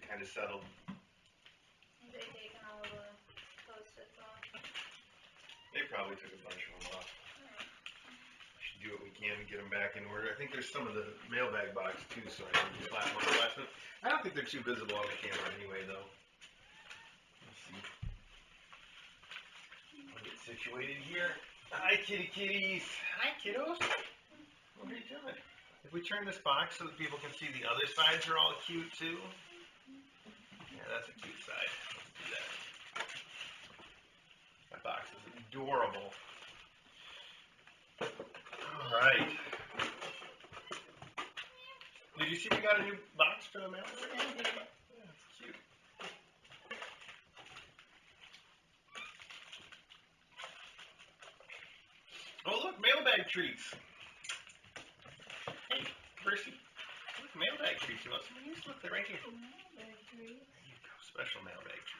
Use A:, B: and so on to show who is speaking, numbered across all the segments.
A: it kind of settled.
B: Have they taken all the Post-its off?
A: They probably took a bunch of them off. Should do what we can to get them back in order. I think there's some of the mailbag box too, so I can just slap them on the last one. I don't think they're too visible on the camera anyway, though. Let's see. I'll get situated here. Hi, kitty kitties. Hi, kiddos. What are you doing? If we turn this box so that people can see the other sides are all cute too. Yeah, that's a cute side. Let's do that. That box is adorable. All right. Did you see we got a new box for the mail? Yeah, it's cute. Oh, look, mailbag treats. Hey, Percy. Look, mailbag treats. You want some of these? Look, they're right here.
B: Mailbag treats.
A: There you go. Special mailbag treats.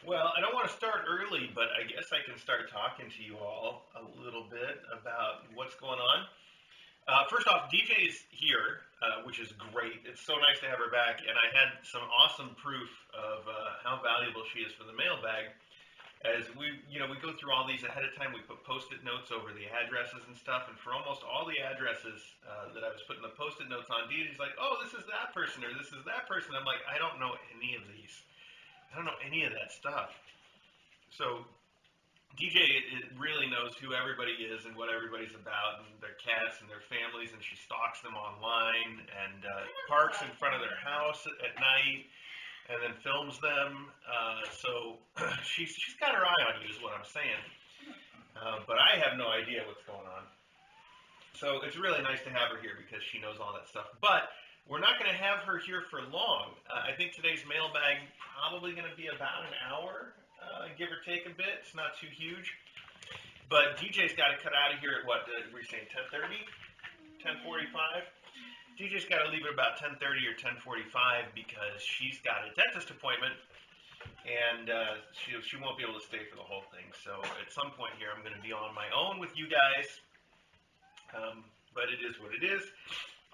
A: Well, I don't want to start early, but I guess I can start talking to you all a little bit about what's going on. First off, DJ's here, which is great. It's so nice to have her back, and I had some awesome proof of how valuable she is for the mailbag. As we go through all these ahead of time, we put Post-it notes over the addresses and stuff, and for almost all the addresses that I was putting the Post-it notes on, DJ's like, oh, this is that person, or this is that person. I'm like, I don't know any of these. I don't know any of that stuff. So DJ really knows who everybody is and what everybody's about, and their cats and their families, and she stalks them online and parks in front of their house at night and then films them. So she's got her eye on you is what I'm saying. But I have no idea what's going on. So it's really nice to have her here because she knows all that stuff. But we're not going to have her here for long. I think today's mailbag probably going to be about an hour, give or take a bit. It's not too huge. But DJ's got to cut out of here at what, were you saying, 10:30? 10:45? DJ's got to leave at about 10:30 or 10:45 because she's got a dentist appointment, and she won't be able to stay for the whole thing. So at some point here, I'm going to be on my own with you guys, but it is what it is.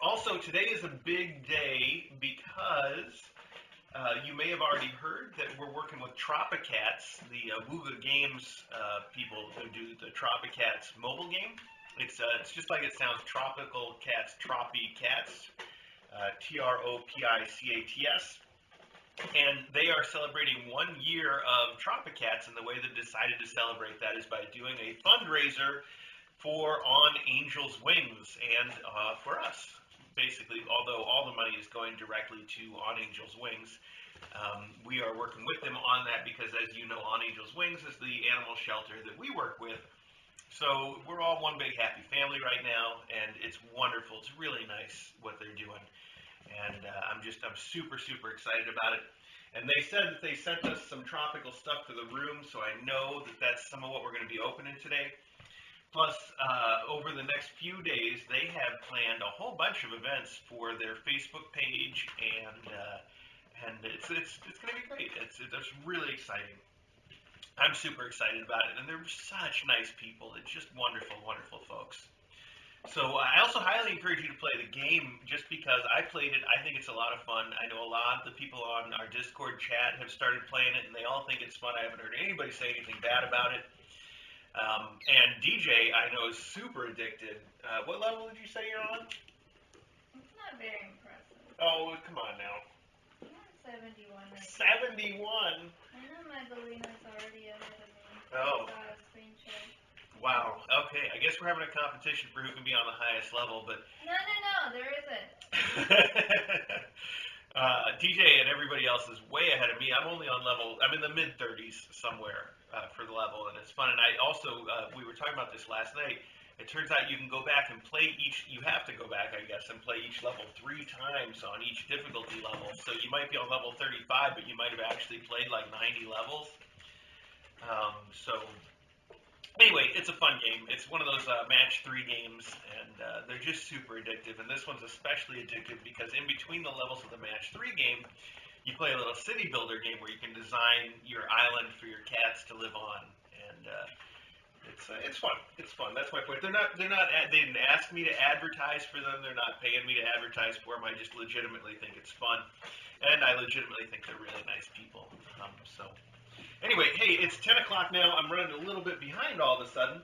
A: Also, today is a big day because you may have already heard that we're working with Tropicats, the Wooga Games people who do the Tropicats mobile game. It's just like it sounds, Tropical Cats, Tropi Cats, Tropicats. And they are celebrating 1 year of Tropicats, and the way they decided to celebrate that is by doing a fundraiser for On Angel's Wings and for us. Basically, although all the money is going directly to On Angel's Wings, we are working with them on that because, as you know, On Angel's Wings is the animal shelter that we work with. So we're all one big happy family right now, and it's wonderful. It's really nice what they're doing, and I'm super, super excited about it. And they said that they sent us some tropical stuff to the room, so I know that that's some of what we're going to be opening today. Plus, over the next few days, they have planned a whole bunch of events for their Facebook page, and it's going to be great. It's really exciting. I'm super excited about it, and they're such nice people. It's just wonderful, wonderful folks. So I also highly encourage you to play the game just because I played it. I think it's a lot of fun. I know a lot of the people on our Discord chat have started playing it, and they all think it's fun. I haven't heard anybody say anything bad about it. And DJ, I know, is super addicted. What level did you say you're on?
B: It's not very impressive.
A: Oh, come on now.
B: I'm on 71 right
A: 71?
B: I know my Belena's already ahead of me.
A: Oh.
B: I saw a screenshot.
A: Wow. Okay. I guess we're having a competition for who can be on the highest level, but...
B: No, there isn't.
A: DJ and everybody else is way ahead of me. I'm only on level... I'm in the mid-30s somewhere for the level, and it's fun. And I also... we were talking about this last night. It turns out you can go back and play each... You have to go back, I guess, and play each level 3 times on each difficulty level. So you might be on level 35, but you might have actually played like 90 levels. So Anyway, it's a fun game. It's one of those match 3 games, and they're just super addictive. And this one's especially addictive because in between the levels of the match 3 game, you play a little city builder game where you can design your island for your cats to live on, and it's fun. It's fun. That's my point. They didn't ask me to advertise for them. They're not paying me to advertise for them. I just legitimately think it's fun, and I legitimately think they're really nice people. So anyway, hey, it's 10 o'clock now. I'm running a little bit behind all of a sudden.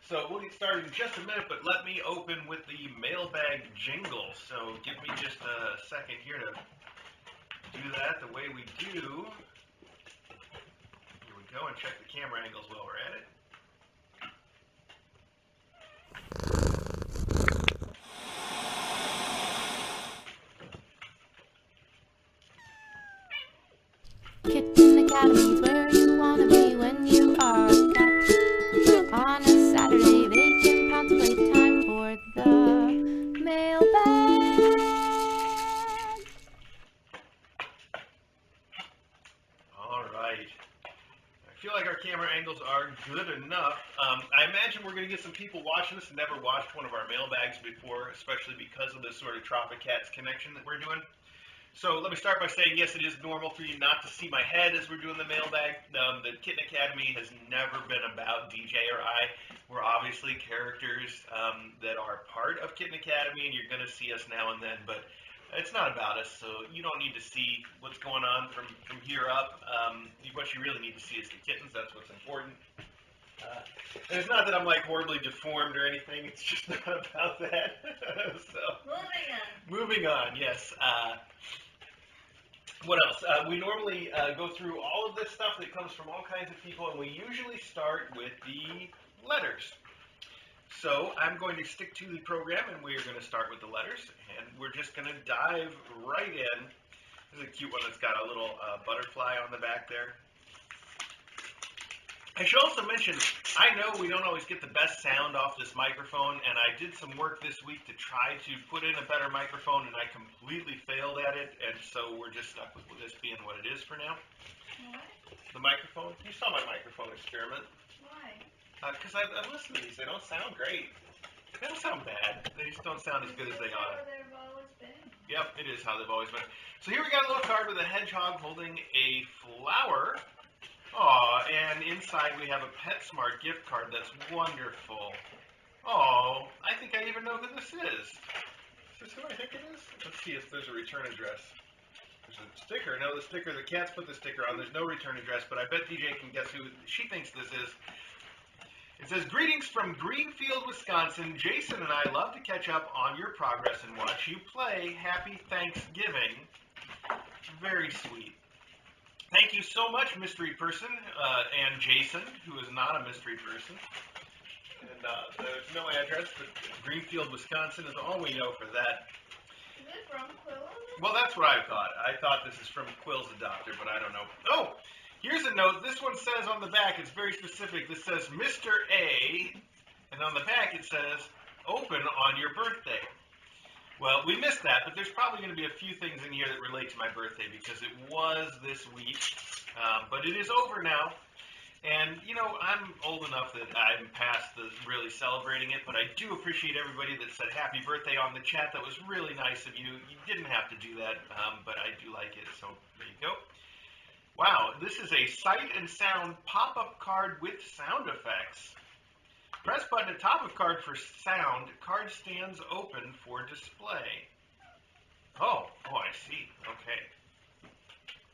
A: So we'll get started in just a minute, but let me open with the mailbag jingle. So give me just a second here to do that the way we do. Here we go, and check the camera angles while we're at it.
C: Kitten Academy's where you wanna be when you are a cat. On a Saturday they can pounce playtime for the mailbag.
A: All right. I feel like our camera angles are good enough. I imagine we're going to get some people watching this and never watched one of our mailbags before, especially because of this sort of Tropicats connection that we're doing. So let me start by saying, yes, it is normal for you not to see my head as we're doing the mailbag. The Kitten Academy has never been about DJ or I. We're obviously characters that are part of Kitten Academy, and you're going to see us now and then, but it's not about us, so you don't need to see what's going on from here up. What you really need to see is the kittens. That's what's important. And it's not that I'm like horribly deformed or anything. It's just not about that. So moving on. Yes. What else? We normally go through all of this stuff that comes from all kinds of people, and we usually start with the letters. So I'm going to stick to the program, and we are going to start with the letters, and we're just going to dive right in. This is a cute one that's got a little butterfly on the back there. I should also mention, I know we don't always get the best sound off this microphone, and I did some work this week to try to put in a better microphone, and I completely failed at it, and so we're just stuck with this being what it is for now.
B: What?
A: The microphone? You saw my microphone experiment.
B: Why?
A: Because I've listened to these. They don't sound great. They don't sound bad. They just don't sound as good as they ought to.
B: They've always been.
A: Yep, it is how they've always been. So here we got a little card with a hedgehog holding a flower. Aw, and inside we have a PetSmart gift card that's wonderful. Oh, I think I even know who this is. Is this who I think it is? Let's see if there's a return address. There's a sticker. No, the sticker, the cats put the sticker on. There's no return address, but I bet DJ can guess who she thinks this is. It says, greetings from Greenfield, Wisconsin. Jason and I love to catch up on your progress and watch you play. Happy Thanksgiving. Very sweet. Thank you so much, mystery person, and Jason, who is not a mystery person. And there's no address, but Greenfield, Wisconsin is all we know for that.
B: Is it from Quill?
A: Well, that's what I thought. I thought this is from Quill's adopter, but I don't know. Oh! Here's a note. This one says on the back, it's very specific. This says Mr. A, and on the back it says, open on your birthday. Well, we missed that, but there's probably going to be a few things in here that relate to my birthday because it was this week, but it is over now. And, you know, I'm old enough that I'm past the really celebrating it, but I do appreciate everybody that said happy birthday on the chat. That was really nice of you. You didn't have to do that, but I do like it, so there you go. Wow, this is a sight and sound pop-up card with sound effects. Press button at top of card for sound. Card stands open for display. Oh, I see. Okay.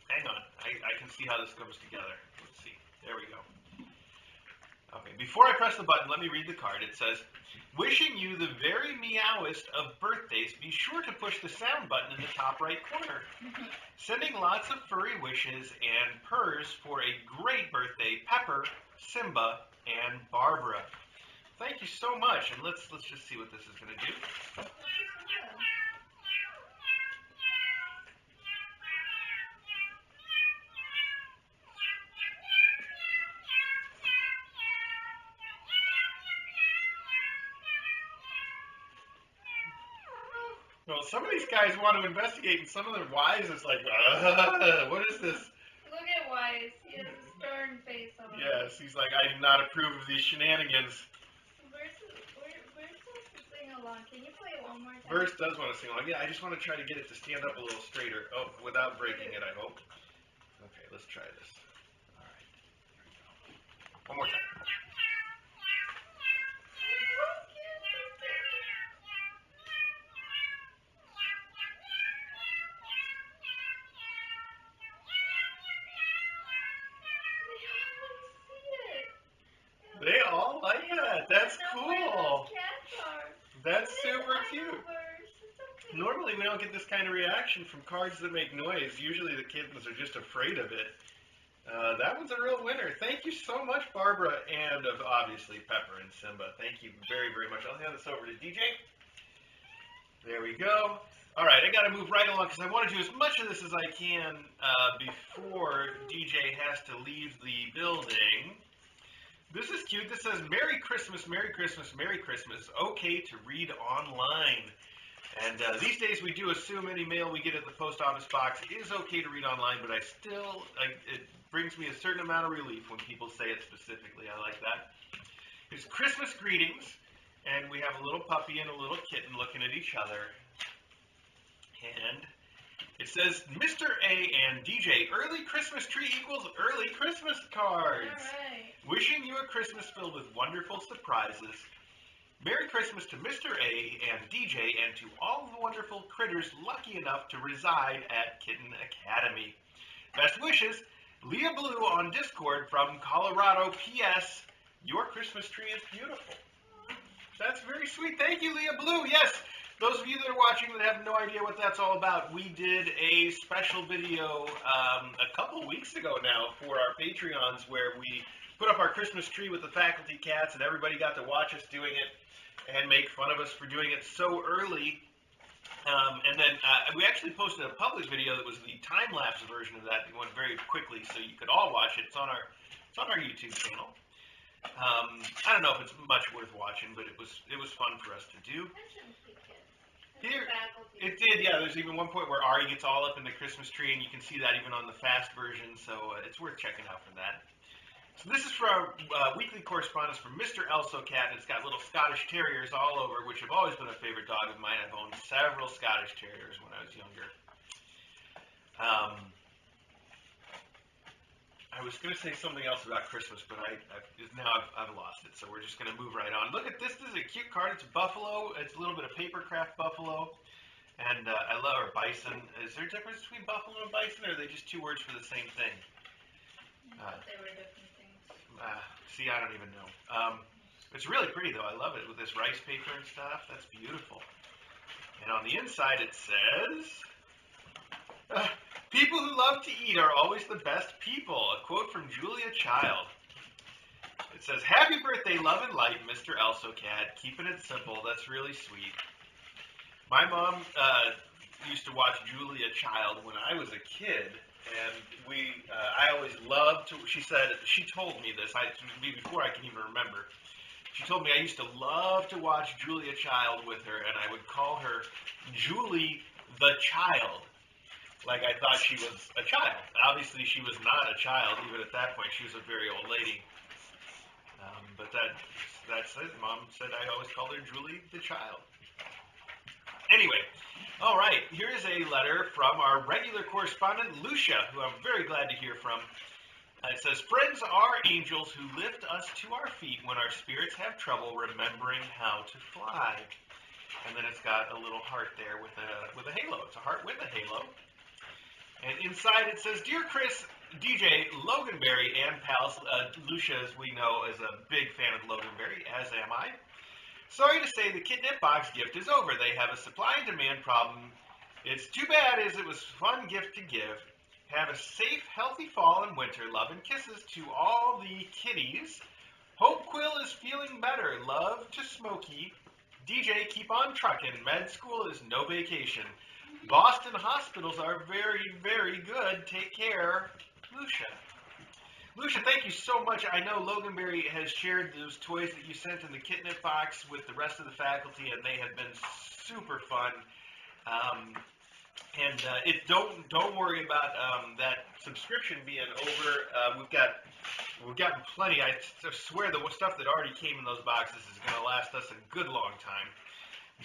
A: Hang on. I can see how this comes together. Let's see. There we go. Okay, before I press the button, let me read the card. It says, wishing you the very meowest of birthdays, be sure to push the sound button in the top right corner. Sending lots of furry wishes and purrs for a great birthday, Pepper, Simba, and Barbara. Thank you so much, and let's just see what this is going to do. Well, some of these guys want to investigate, and some of their wives is like, what is this?
B: Look at Wise. He has a stern stern face on.
A: Yes, he's like, I do not approve of these shenanigans.
B: We're supposed to sing along. Can you play it one more time?
A: Verse does want to sing along. Yeah, I just want to try to get it to stand up a little straighter. Oh, without breaking it, I hope. Okay, let's try this. All right, here we go. One more time. They all like that. That's cool. That's super cute. Normally we don't get this kind of reaction from cards that make noise. Usually the kittens are just afraid of it. That one's a real winner. Thank you so much, Barbara, and obviously Pepper and Simba. Thank you very, very much. I'll hand this over to DJ. There we go. All right, I got to move right along because I want to do as much of this as I can before DJ has to leave the building. This is cute. This says, Merry Christmas, Merry Christmas, Merry Christmas. Okay to read online. And these days we do assume any mail we get at the post office box is okay to read online, but it brings me a certain amount of relief when people say it specifically. I like that. It's Christmas greetings, and we have a little puppy and a little kitten looking at each other. And it says, Mr. A and DJ, early Christmas tree equals early Christmas cards.
B: All right.
A: Wishing you a Christmas filled with wonderful surprises. Merry Christmas to Mr. A and DJ and to all the wonderful critters lucky enough to reside at Kitten Academy. Best wishes, Leah Blue on Discord from Colorado. P.S. Your Christmas tree is beautiful. That's very sweet. Thank you, Leah Blue. Yes, those of you that are watching that have no idea what that's all about, we did a special video a couple weeks ago now for our Patreons where we put up our Christmas tree with the faculty cats and everybody got to watch us doing it and make fun of us for doing it so early. And then we actually posted a public video that was the time-lapse version of that. It went very quickly so you could all watch it. It's on our YouTube channel. I don't know if it's much worth watching, but it was fun for us to do. Here, it did, yeah. There's even one point where Ari gets all up in the Christmas tree, and you can see that even on the fast version, so it's worth checking out for that. So this is from weekly correspondence from Mr. Elso-Cat, and it's got little Scottish Terriers all over, which have always been a favorite dog of mine. I've owned several Scottish Terriers when I was younger. I was going to say something else about Christmas, but now I've lost it, so we're just going to move right on. Look at this. This is a cute card. It's a buffalo. It's a little bit of papercraft buffalo, and I love our bison. Is there a difference between buffalo and bison, or are they just two words for the same thing?
B: They were different things.
A: See, I don't even know. It's really pretty, though. I love it with this rice paper and stuff. That's beautiful. And on the inside it says, people who love to eat are always the best people. A quote from Julia Child. It says, Happy birthday, love and light, Mr. Elso-Cat. Keeping it simple. That's really sweet. My mom used to watch Julia Child when I was a kid. And I always loved to, she told me this, before I can even remember. She told me I used to love to watch Julia Child with her, and I would call her Julie the Child. Like I thought she was a child. Obviously, she was not a child, even at that point. She was a very old lady. But that's it. Mom said I always called her Julie the Child. Anyway, all right, here is a letter from our regular correspondent, Lucia, who I'm very glad to hear from. It says, Friends are angels who lift us to our feet when our spirits have trouble remembering how to fly. And then it's got a little heart there with a halo. It's a heart with a halo. And inside it says, Dear Chris, DJ, Loganberry, and pals, Lucia, as we know, is a big fan of Loganberry, as am I. Sorry to say the Kitten Box gift is over. They have a supply and demand problem. It's too bad as it was a fun gift to give. Have a safe, healthy fall and winter. Love and kisses to all the kitties. Hope Quill is feeling better. Love to Smokey. DJ, keep on trucking. Med school is no vacation. Boston hospitals are very, very good. Take care. Lucia. Lucia, thank you so much. I know Loganberry has shared those toys that you sent in the Kitten Box with the rest of the faculty, and they have been super fun. And don't worry about that subscription being over. We've gotten plenty. I swear the stuff that already came in those boxes is going to last us a good long time.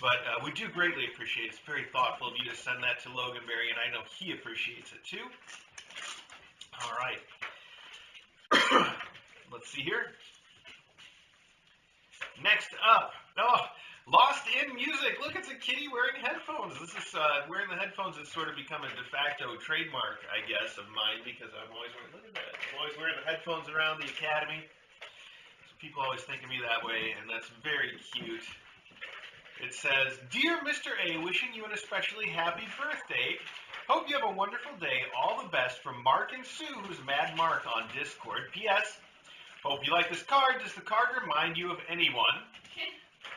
A: But we do greatly appreciate it. It's very thoughtful of you to send that to Logan Berry, and I know he appreciates it too. All right. Let's see here. Next up, Lost in Music. Look, it's a kitty wearing headphones. This is wearing the headphones has sort of become a de facto trademark, I guess, of mine because I'm always wearing. Look at that. I'm always wearing the headphones around the academy. So people always think of me that way, and that's very cute. It says, "Dear Mr. A, wishing you an especially happy birthday. Hope you have a wonderful day. All the best from Mark and Sue, who's Mad Mark on Discord. P.S. Hope you like this card. Does the card remind you of anyone?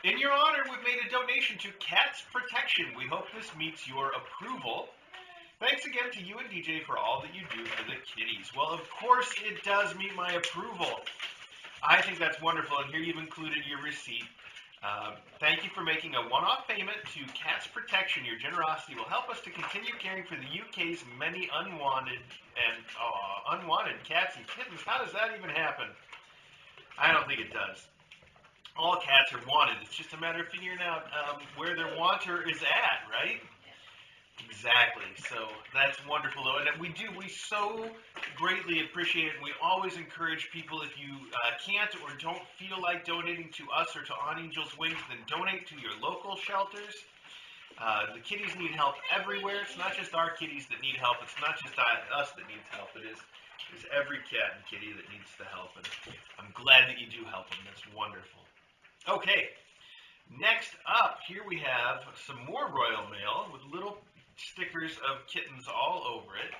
A: In your honor, we've made a donation to Cats Protection. We hope this meets your approval. Thanks again to you and DJ for all that you do for the kitties." Well, of course it does meet my approval. I think that's wonderful, and here you've included your receipt. Thank you for making a one-off payment to Cats Protection. Your generosity will help us to continue caring for the UK's many unwanted cats and kittens. How does that even happen? I don't think it does. All cats are wanted. It's just a matter of figuring out where their wanter is at, right? Exactly. So that's wonderful, though. And we so greatly appreciate it. And we always encourage people, if you can't or don't feel like donating to us or to On Angel's Wings, then donate to your local shelters. The kitties need help everywhere. It's not just our kitties that need help. It's not just us that needs help. It is every cat and kitty that needs the help. And I'm glad that you do help them. That's wonderful. Okay. Next up, here we have some more Royal Mail with little stickers of kittens all over it.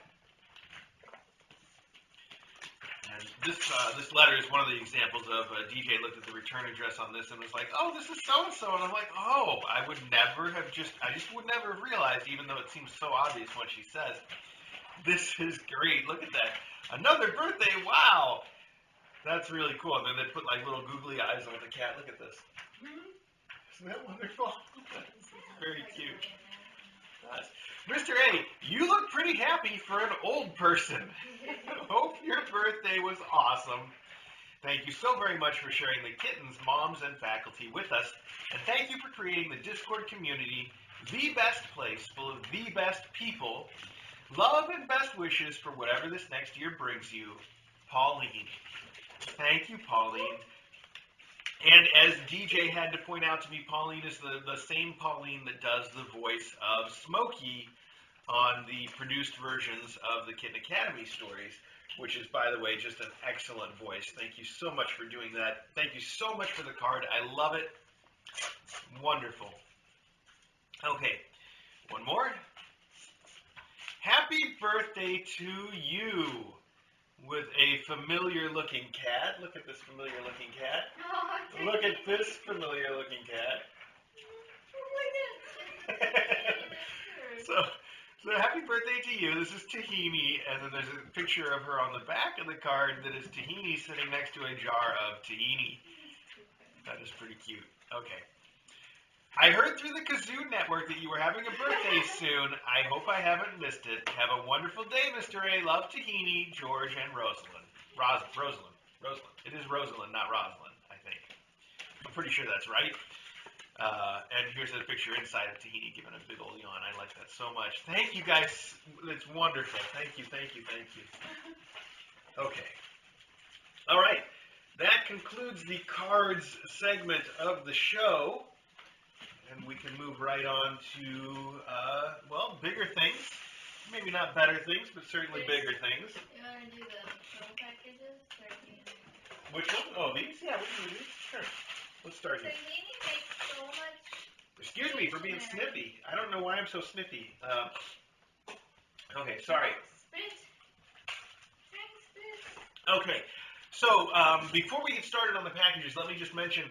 A: And this letter is one of the examples of DJ looked at the return address on this and was like, "Oh, this is so-and-so." And I'm like, "Oh, I just would never have realized, even though it seems so obvious what she says." This is great. Look at that. Another birthday. Wow. That's really cool. And then they put like little googly eyes on the cat. Look at this. Isn't that wonderful? This is very cute. Nice. Mr. A, you look pretty happy for an old person. Hope your birthday was awesome. Thank you so very much for sharing the kittens, moms, and faculty with us. And thank you for creating the Discord community, the best place full of the best people. Love and best wishes for whatever this next year brings you. Pauline. Thank you, Pauline. And as DJ had to point out to me, Pauline is the same Pauline that does the voice of Smokey on the produced versions of the Kitten Academy stories, which is, by the way, just an excellent voice. Thank you so much for doing that. Thank you so much for the card. I love it. Wonderful. Okay, one more. Happy birthday to you. With a familiar-looking cat. Look at this familiar-looking cat.
B: Oh,
A: Look at this familiar-looking cat. So happy birthday to you. This is Tahini, and then there's a picture of her on the back of the card that is Tahini sitting next to a jar of tahini. That is pretty cute. Okay. I heard through the Kazoo Network that you were having a birthday soon. I hope I haven't missed it. Have a wonderful day, Mr. A. Love, Tahini, George, and Rosalind. Rosalind. It is Rosalind, not Rosalind, I think. I'm pretty sure that's right. And here's a picture inside of Tahini giving a big old yawn. I like that so much. Thank you, guys. It's wonderful. Thank you. Okay. All right. That concludes the cards segment of the show. And we can move right on to, bigger things. Maybe not better things, but certainly bigger things.
B: You want to do the film packages?
A: Which one? Oh, these? Yeah, we can do these. Sure. Let's start
B: So
A: here.
B: Nene makes so much.
A: Excuse me for being snippy. I don't know why I'm so snippy. Okay, sorry.
B: Spit.
A: Okay, so before we get started on the packages, let me just mention,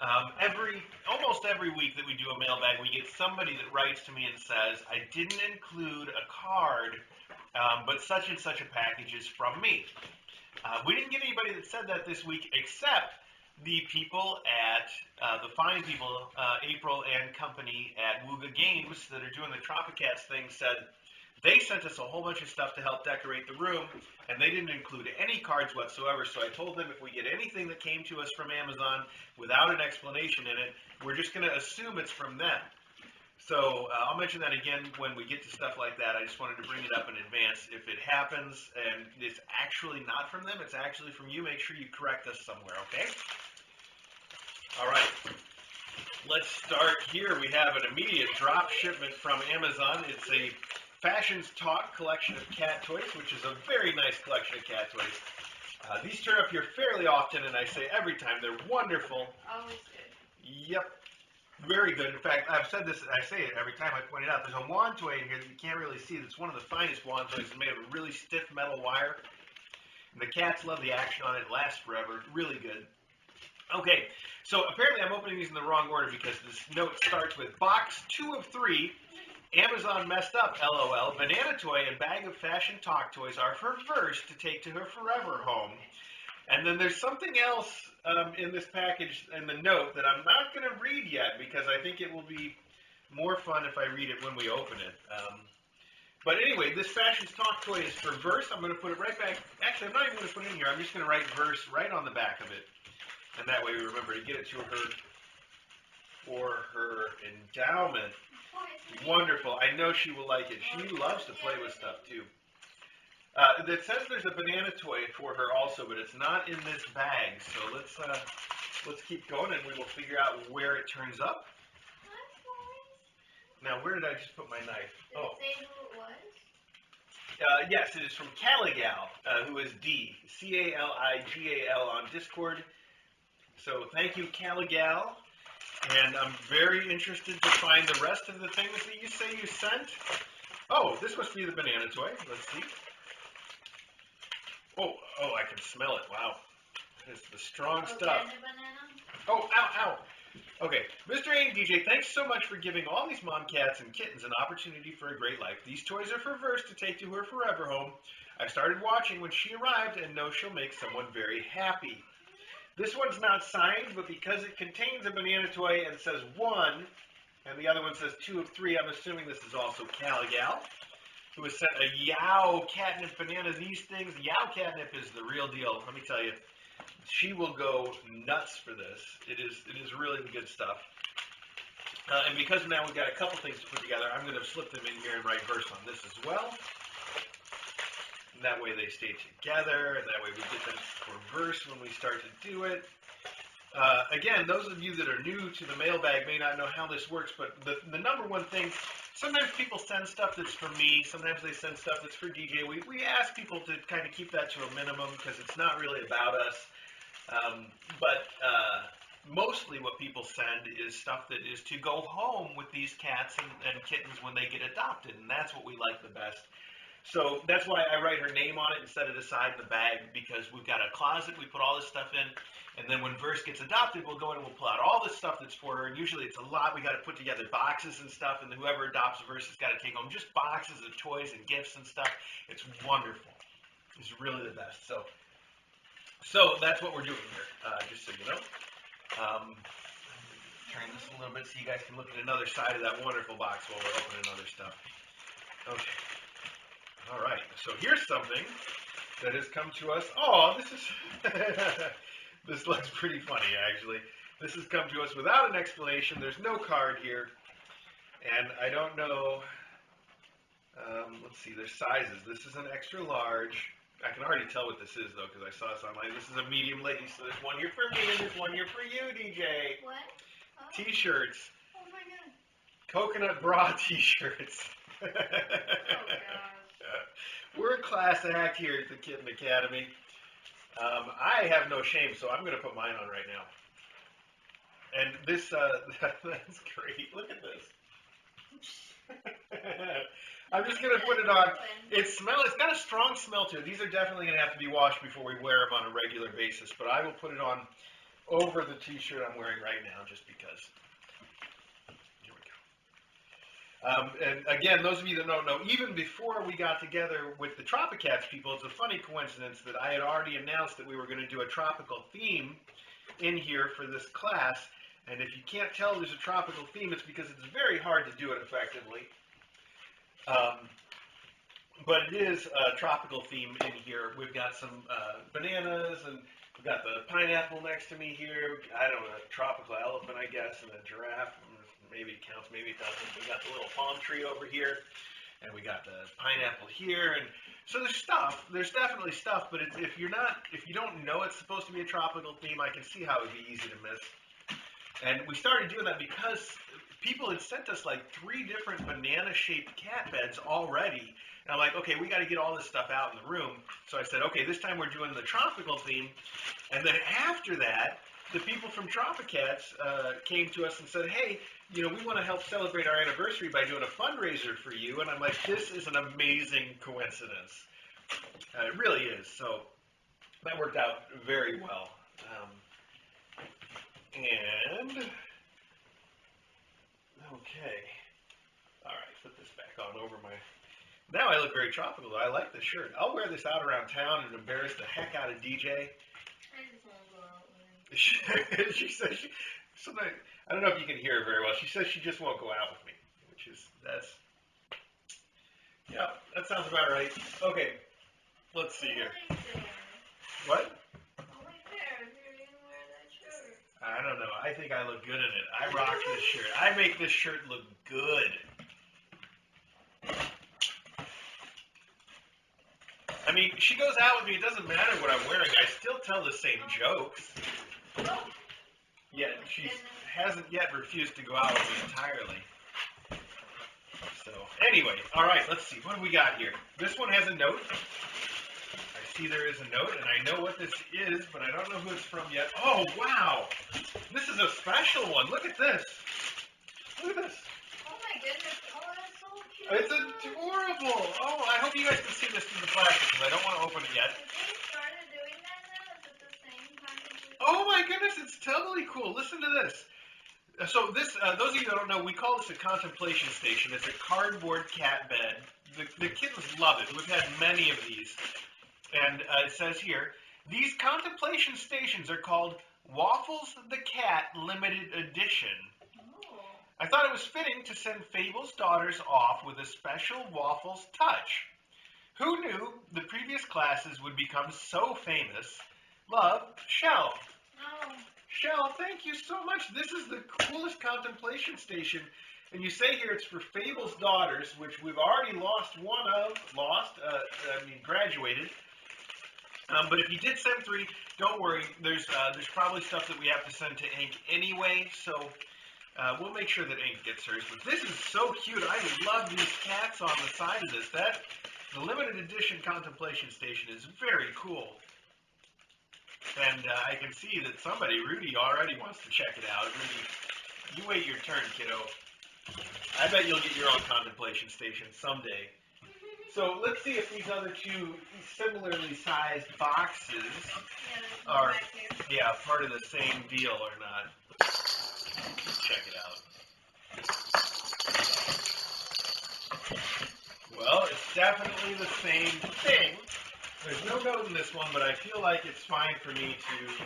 A: almost every week that we do a mailbag, we get somebody that writes to me and says, I didn't include a card, but such and such a package is from me. We didn't get anybody that said that this week, except the people at the fine people, April and company at Wooga Games that are doing the Tropicats thing said they sent us a whole bunch of stuff to help decorate the room, and they didn't include any cards whatsoever. So I told them if we get anything that came to us from Amazon without an explanation in it, we're just going to assume it's from them. So I'll mention that again when we get to stuff like that. I just wanted to bring it up in advance. If it happens and it's actually not from them, it's actually from you, make sure you correct us somewhere, okay? All right. Let's start here. We have an immediate drop shipment from Amazon. It's a Fashions Talk collection of cat toys, which is a very nice collection of cat toys. These turn up here fairly often, and I say every time, they're wonderful.
B: Always good.
A: Yep. Very good. In fact, I've said this, I say it every time I point it out. There's a wand toy in here that you can't really see. It's one of the finest wand toys. It's made of a really stiff metal wire. And the cats love the action on it. It lasts forever. Really good. Okay, so apparently I'm opening these in the wrong order because this note starts with box 2 of 3. Amazon messed up, LOL. Banana toy and bag of fashion talk toys are for Verse to take to her forever home. And then there's something else in this package, in the note, that I'm not going to read yet because I think it will be more fun if I read it when we open it. But anyway, this Fashions Talk toy is for Verse. I'm going to put it right back. Actually, I'm not even going to put it in here. I'm just going to write Verse right on the back of it. And that way we remember to get it to her for her endowment. Wonderful. I know she will like it. She loves to play with stuff, too. It says there's a banana toy for her also, but it's not in this bag. So let's keep going, and we will figure out where it turns up. Now, where did I just put my knife?
B: Did it say who it was?
A: Yes, it is from Caligal, who is D. Caligal on Discord. So thank you, Caligal. And I'm very interested to find the rest of the things that you say you sent. Oh, this must be the banana toy. Let's see. Oh, I can smell it. Wow. That is the strong stuff. Oh, ow. Okay, Mr. A and DJ, thanks so much for giving all these mom cats and kittens an opportunity for a great life. These toys are for Verse to take to her forever home. I started watching when she arrived and know she'll make someone very happy. This one's not signed, but because it contains a banana toy and says 1, and the other one says 2 of 3, I'm assuming this is also Caligal, who has sent a Yow catnip banana. These things, Yow catnip is the real deal. Let me tell you, she will go nuts for this. It is really good stuff. And because now we've got a couple things to put together, I'm going to slip them in here and write Verse on this as well. That way they stay together, and that way we get them for Verse when we start to do it. Again, those of you that are new to the mailbag may not know how this works, but the number one thing, sometimes people send stuff that's for me, sometimes they send stuff that's for DJ. We ask people to kind of keep that to a minimum because it's not really about us. But mostly what people send is stuff that is to go home with these cats and kittens when they get adopted, and that's what we like the best. So that's why I write her name on it and set it aside in the bag, because we've got a closet we put all this stuff in, and then when Verse gets adopted, we'll go in and we'll pull out all this stuff that's for her, and usually it's a lot. We got to put together boxes and stuff, and then whoever adopts Verse has got to take home just boxes of toys and gifts and stuff. It's wonderful. It's really the best. So that's what we're doing here, just so you know. Turn this a little bit so you guys can look at another side of that wonderful box while we're opening other stuff. Okay. All right, so here's something that has come to us. Oh, this is this looks pretty funny, actually. This has come to us without an explanation. There's no card here, and I don't know. Let's see, there's sizes. This is an extra large. I can already tell what this is, though, because I saw this online. This is a medium lady, so there's one here for me, and there's one here for you, DJ.
B: What? Oh.
A: T-shirts.
B: Oh my god.
A: Coconut bra T-shirts.
B: Oh gosh.
A: We're a class act here at the Kitten Academy. I have no shame, so I'm going to put mine on right now. And this, that's great. Look at this. I'm just going to put it on. It's got a strong smell to it. These are definitely going to have to be washed before we wear them on a regular basis, but I will put it on over the t-shirt I'm wearing right now just because. Here we go. And again, those of you that don't know, even before we got together with the Tropicats people, it's a funny coincidence that I had already announced that we were going to do a tropical theme in here for this class. And if you can't tell there's a tropical theme, it's because it's very hard to do it effectively. But it is a tropical theme in here. We've got some bananas, and we've got the pineapple next to me here. I don't know, a tropical elephant, I guess, and a giraffe. Maybe it counts, maybe it doesn't. We got the little palm tree over here, and we got the pineapple here, and so there's stuff. There's definitely stuff, but if you don't know it's supposed to be a tropical theme, I can see how it would be easy to miss. And we started doing that because people had sent us like 3 different banana-shaped cat beds already. And I'm like, okay, we got to get all this stuff out in the room. So I said, okay, this time we're doing the tropical theme. And then after that, the people from Tropicats came to us and said, hey, we want to help celebrate our anniversary by doing a fundraiser for you. And I'm like, this is an amazing coincidence. It really is. So that worked out very well. And, okay. All right, put this back on over my... Now I look very tropical. I like this shirt. I'll wear this out around town and embarrass the heck out of DJ.
B: I just want to go out with him.
A: She says, I don't know if you can hear her very well. She says she just won't go out with me, yeah, that sounds about right. Okay, let's see here. What?
B: Only fair if you're going to wear that shirt.
A: I don't know. I think I look good in it. I rock this shirt. I make this shirt look good. I mean, she goes out with me. It doesn't matter what I'm wearing. I still tell the same jokes. Yet she hasn't yet refused to go out with me entirely. So, anyway, all right, let's see. What do we got here? This one has a note. I see there is a note, and I know what this is, but I don't know who it's from yet. Oh, wow. This is a special one. Look at this. Look at this.
B: Oh my goodness. Oh, that's so cute.
A: It's adorable. Oh, I hope you guys can see this through the plastic because I don't want to open it yet.
B: Have they started doing that now? Is it the same kind of...
A: Oh my goodness, it's totally cool. Listen to this. So this, those of you that don't know, we call this a contemplation station. It's a cardboard cat bed. The kittens love it. We've had many of these. And it says here, these contemplation stations are called Waffles the Cat Limited Edition.
B: Oh.
A: I thought it was fitting to send Fable's daughters off with a special Waffles touch. Who knew the previous classes would become so famous? Love, Shell.
B: Oh.
A: Shell, thank you so much. This is the coolest contemplation station. And you say here it's for Fable's daughters, which we've already lost one of. Graduated. But if you did send 3, don't worry. There's probably stuff that we have to send to Ink anyway. So we'll make sure that Ink gets hers. But this is so cute. I love these cats on the side of this. The limited edition contemplation station is very cool. And I can see that Rudy, already wants to check it out. Rudy, you wait your turn, kiddo. I bet you'll get your own contemplation station someday. So let's see if these other 2 similarly sized boxes are part of the same deal or not. Let's check it out. Well, it's definitely the same thing. There's no note in this one, but I feel like it's fine for me to...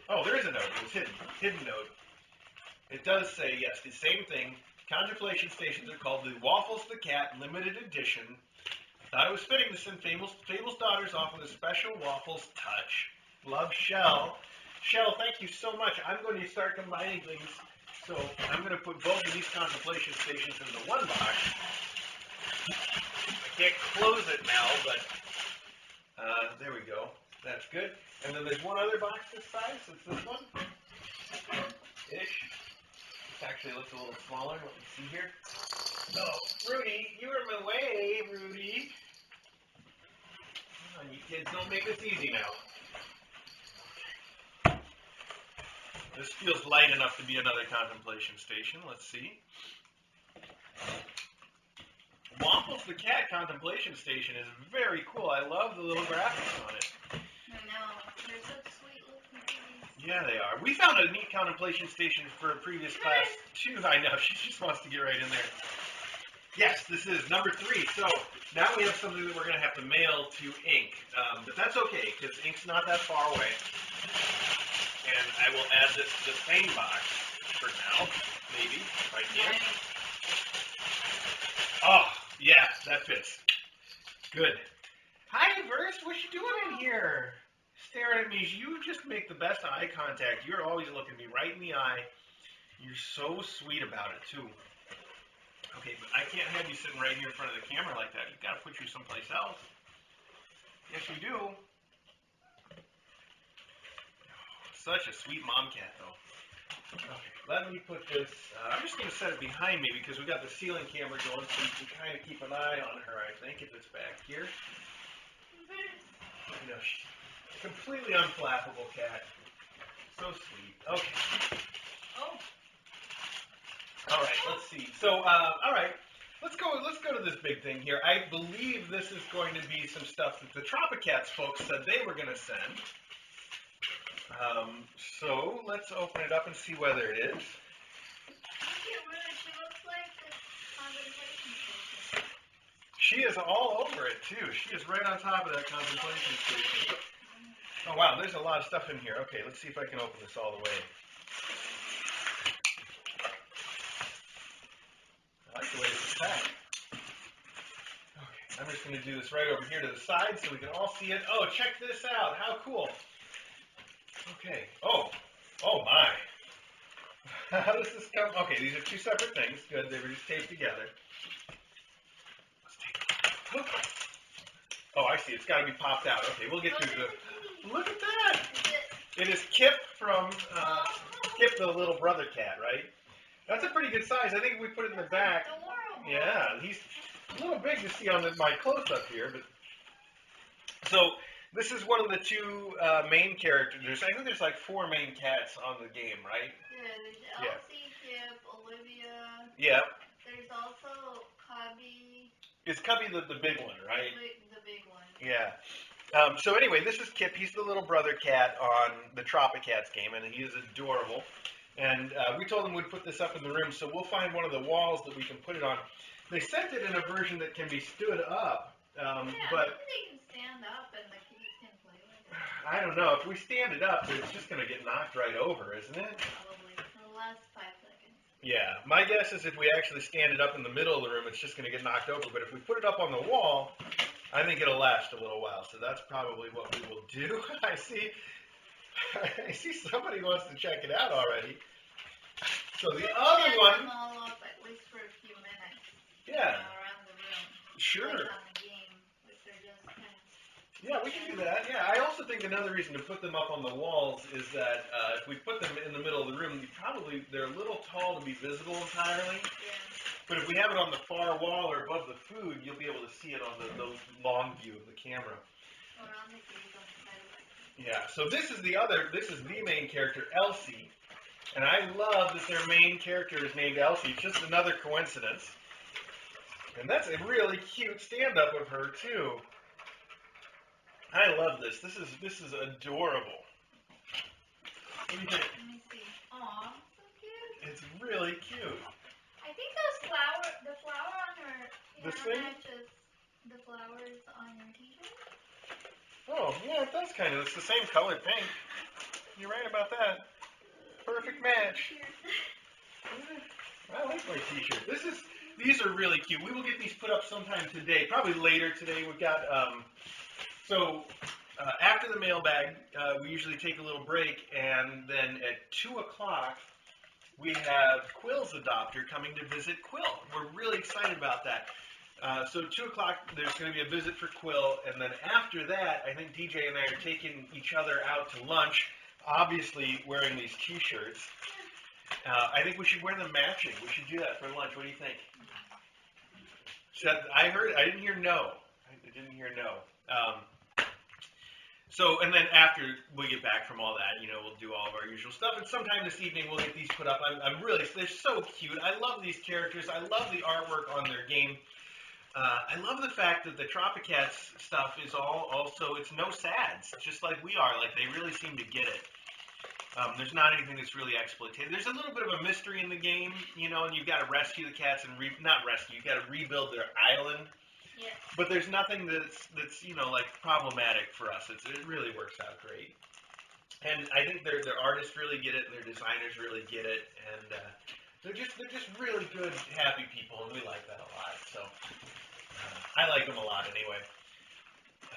A: Oh, there is a note. It was hidden. Hidden note. It does say, yes, the same thing. Contemplation stations are called the Waffles the Cat Limited Edition. I thought it was fitting to send Fable's daughters off with a special Waffles touch. Love, Shell. Shell, thank you so much. I'm going to start combining things. So I'm going to put both of these contemplation stations into one box. I can't close it now, but... there we go. That's good. And then there's one other box this size. It's this one. Ish. This actually looks a little smaller. Let me see here. Oh, Rudy, you were in my way, Rudy. Come on, you kids, don't make this easy now. This feels light enough to be another contemplation station. Let's see. Waffles the Cat Contemplation Station is very cool. I love the little graphics on it.
B: I know. They're such sweet looking things.
A: Yeah, they are. We found a neat contemplation station for a previous class, too. I know. She just wants to get right in there. Yes, this is number 3. So now we have something that we're going to have to mail to Ink. But that's okay, because Ink's not that far away. And I will add this to the same box for now, maybe, if I can. Oh, yeah, that fits. Good. Hi, Verse. What you doing in here? Staring at me. You just make the best eye contact. You're always looking me right in the eye. You're so sweet about it, too. Okay, but I can't have you sitting right here in front of the camera like that. You've got to put you someplace else. Yes, you do. Such a sweet mom cat, though. Okay, let me put this, I'm just going to set it behind me because we got the ceiling camera going so you can kind of keep an eye on her, I think, if it's back here. You know, she's a completely unflappable cat. So sweet. Okay.
B: Oh.
A: All right, let's see. So, all right, let's go to this big thing here. I believe this is going to be some stuff that the Tropicats folks said they were going to send. So let's open it up and see whether it is.
B: Look at her. She looks like the contemplation station.
A: She is all over it too. She is right on top of that contemplation station. Oh wow, there's a lot of stuff in here. Okay, let's see if I can open this all the way. I like the way this is packed. Okay, I'm just going to do this right over here to the side so we can all see it. Oh, check this out. How cool. Okay. Oh my. How does this come? Okay, these are two separate things. Good, they were just taped together. Let's take it. Oh, I see. It's got to be popped out. Okay, we'll get through the. Look at that. It is Kip from Kip, the little brother cat, right? That's a pretty good size. I think if we put it in the back. Yeah, he's a little big to see on my close-up here, but so. This is one of the two main characters. I think there's like 4 main cats on the game, right?
B: Yeah, there's Elsie, Kip, Olivia.
A: Yeah.
B: There's also Cubby.
A: Is Cubby the big one, right?
B: The big one.
A: Yeah. So anyway, this is Kip. He's the little brother cat on the Tropicats game, and he is adorable. And we told him we'd put this up in the room, so we'll find one of the walls that we can put it on. They sent it in a version that can be stood up, but
B: they can stand up and the kids can play with it.
A: I don't know. If we stand it up, it's just going to get knocked right over, isn't it?
B: Probably. For the last 5 seconds.
A: Yeah. My guess is if we actually stand it up in the middle of the room, it's just going to get knocked over. But if we put it up on the wall, I think it'll last a little while. So that's probably what we will do. I see somebody wants to check it out already. So the other one.
B: Them all up at least for a few minutes.
A: Yeah.
B: Around the room.
A: Sure.
B: Like on the game, which are just kind of.
A: Yeah, we can do that. Yeah, I also think another reason to put them up on the walls is that if we put them in the middle of the room, they're a little tall to be visible entirely.
B: Yeah.
A: But if we have it on the far wall or above the food, you'll be able to see it on the long view of the camera.
B: Or on the case on the side of it.
A: Yeah. So this is the main character, Elsie, and I love that their main character is named Elsie. It's just another coincidence. And that's a really cute stand-up of her too. I love this. This is adorable. What do you think?
B: Let me see. Aw, so cute.
A: It's really cute.
B: I think the flower on her
A: This
B: hair
A: thing?
B: matches the flowers on your t-shirt.
A: Oh, yeah, it does kind of. It's the same colored paint. You're right about that. Perfect match. I like my t-shirt. These are really cute. We will get these put up sometime today, probably later today. We've got, after the mailbag, we usually take a little break, and then at 2 o'clock, we have Quill's adopter coming to visit Quill. We're really excited about that. So 2 o'clock, there's going to be a visit for Quill, and then after that, I think DJ and I are taking each other out to lunch, obviously wearing these t-shirts. I think we should wear them matching. We should do that for lunch. What do you think? I didn't hear no. I didn't hear no. And then after we get back from all that, we'll do all of our usual stuff. And sometime this evening we'll get these put up. They're so cute. I love these characters. I love the artwork on their game. I love the fact that the Tropicats stuff is it's no sads, just like we are. Like they really seem to get it. There's not anything that's really exploitative. There's a little bit of a mystery in the game, and you've got to rescue the cats and you've got to rebuild their island.
B: Yeah.
A: But there's nothing that's like problematic for us. It really works out great. And I think their artists really get it, and their designers really get it, and they're just really good, happy people, and we like that a lot. So I like them a lot anyway.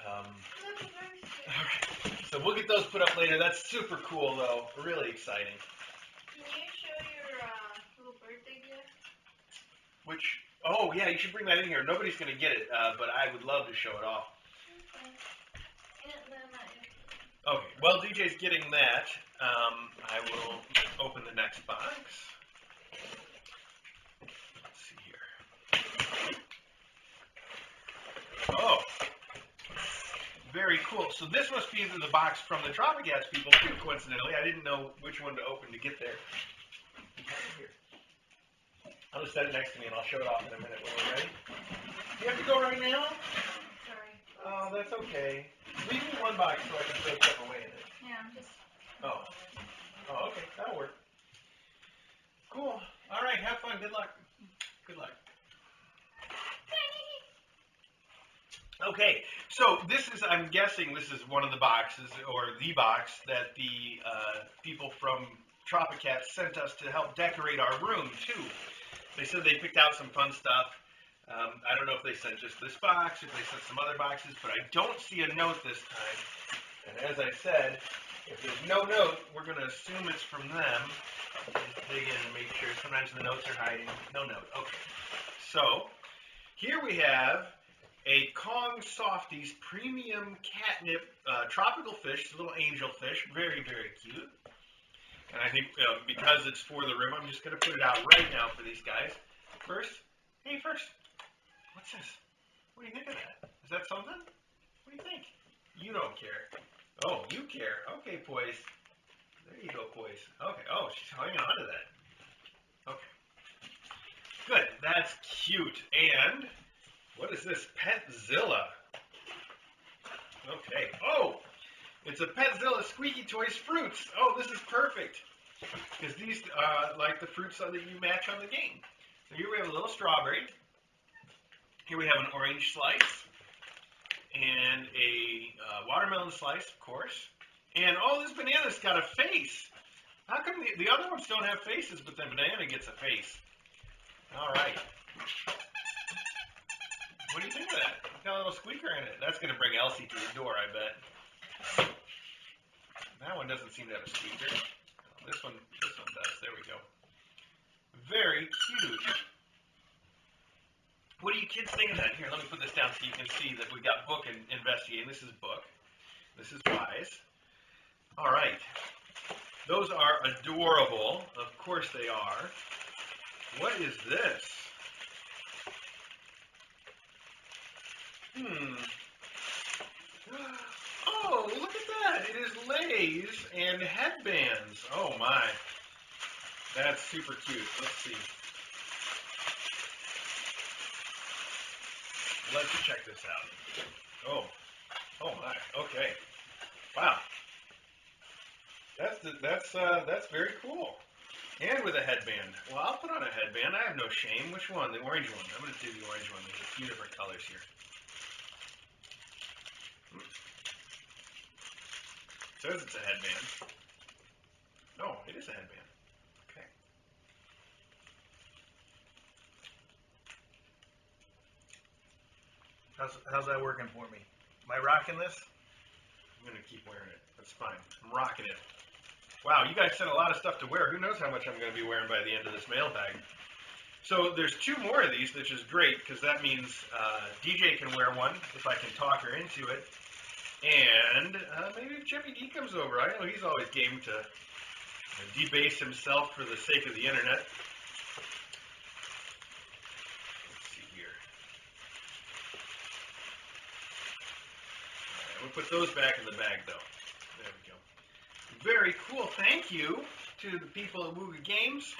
B: Look, it's very cute.
A: All right, so we'll get those put up later. That's super cool, though. Really exciting.
B: Can you show your little birthday gift?
A: Which, oh yeah, you should bring that in here. Nobody's gonna get it, but I would love to show it off. Okay, well, DJ's getting that. I will open the next box. Let's see here. Oh, very cool. So this must be the box from the Tropicats people, too, coincidentally. I didn't know which one to open to get there. Here. I'll just set it next to me, and I'll show it off in a minute when we're ready. You have to go right now?
B: Sorry.
A: Oh, that's okay. Leave me one box so I can throw stuff away in it.
B: Yeah, I'm just.
A: Oh. Oh, okay. That'll work. Cool. All right. Have fun. Good luck. Good luck. Okay. So this is, I'm guessing this is one of the boxes, or the box, that the people from Tropicats sent us to help decorate our room, too. They said they picked out some fun stuff. I don't know if they sent just this box, if they sent some other boxes, but I don't see a note this time. And as I said, if there's no note, we're going to assume it's from them. Just dig in and make sure. Sometimes the notes are hiding. No note. Okay. So, here we have a Kong Softies Premium Catnip Tropical Fish. It's a little angel fish. Very, very cute. And I think because it's for the room, I'm just going to put it out right now for these guys. First, what's this? What do you think of that? Is that something? What do you think? You don't care. Oh, you care. Okay, Poise. There you go, Poise. Okay. Oh, she's hanging on to that. Okay. Good. That's cute. And what is this? Petzilla. Okay. Oh, it's a Petzilla Squeaky Toys Fruits. Oh, this is perfect. Because these like the fruits that you match on the game. So here we have a little strawberry. Here we have an orange slice. And a watermelon slice, of course. And oh, this banana's got a face. How come the other ones don't have faces, but the banana gets a face? All right. What do you think of that? It's got a little squeaker in it. That's going to bring Elsie to the door, I bet. That one doesn't seem to have a squeaker. This one does. There we go. Very cute. What do you kids think of that? Here, let me put this down so you can see that we've got book and investigating. This is book. This is wise. All right. Those are adorable. Of course they are. What is this? Oh, look at that. It is leis and headbands. Oh, my. That's super cute. Let's see. Let's check this out. Oh my. Okay. Wow. That's very cool. And with a headband. Well, I'll put on a headband. I have no shame. Which one? The orange one. I'm going to do the orange one. There's a few different colors here. It says it's a headband. Oh, it is a headband. Okay. How's that working for me? Am I rocking this? I'm going to keep wearing it. That's fine. I'm rocking it. Wow, you guys sent a lot of stuff to wear. Who knows how much I'm going to be wearing by the end of this mailbag. So there's 2 more of these, which is great, because that means DJ can wear one, if I can talk her into it. And maybe if Jimmy D comes over. I know he's always game to debase himself for the sake of the internet. Let's see here. All right, we'll put those back in the bag, though. There we go. Very cool. Thank you to the people at Wooga Games,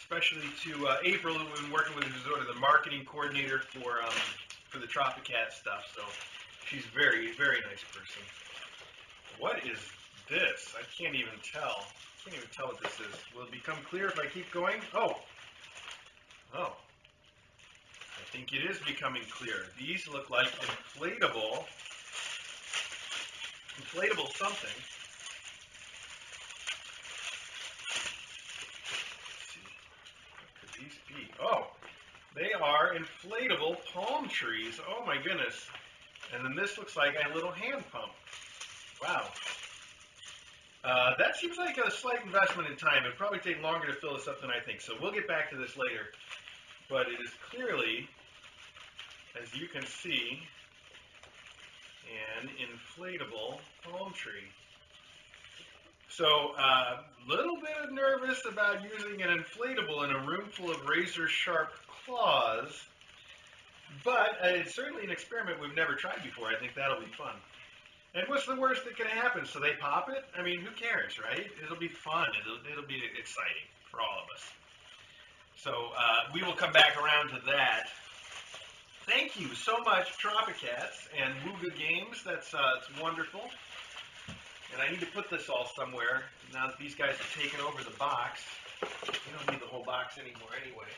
A: especially to April, who we've been working with, who's sort of the marketing coordinator for the Tropicat stuff. So she's a very, very nice person. What is this? I can't even tell. I can't even tell what this is. Will it become clear if I keep going? Oh. I think it is becoming clear. These look like inflatable something. are inflatable palm trees. Oh my goodness. And then this looks like a little hand pump. Wow. That seems like a slight investment in time. It'd probably take longer to fill this up than I think. So we'll get back to this later. But it is clearly, as you can see, an inflatable palm tree. So a little bit nervous about using an inflatable in a room full of razor-sharp claws, but it's certainly an experiment we've never tried before. I think that'll be fun. And what's the worst that can happen? So they pop it? I mean, who cares, right? It'll be fun. It'll be exciting for all of us. So we will come back around to that. Thank you so much, Tropicats and Wooga Games. That's it's wonderful. And I need to put this all somewhere now that these guys have taken over the box. We don't need the whole box anymore anyway.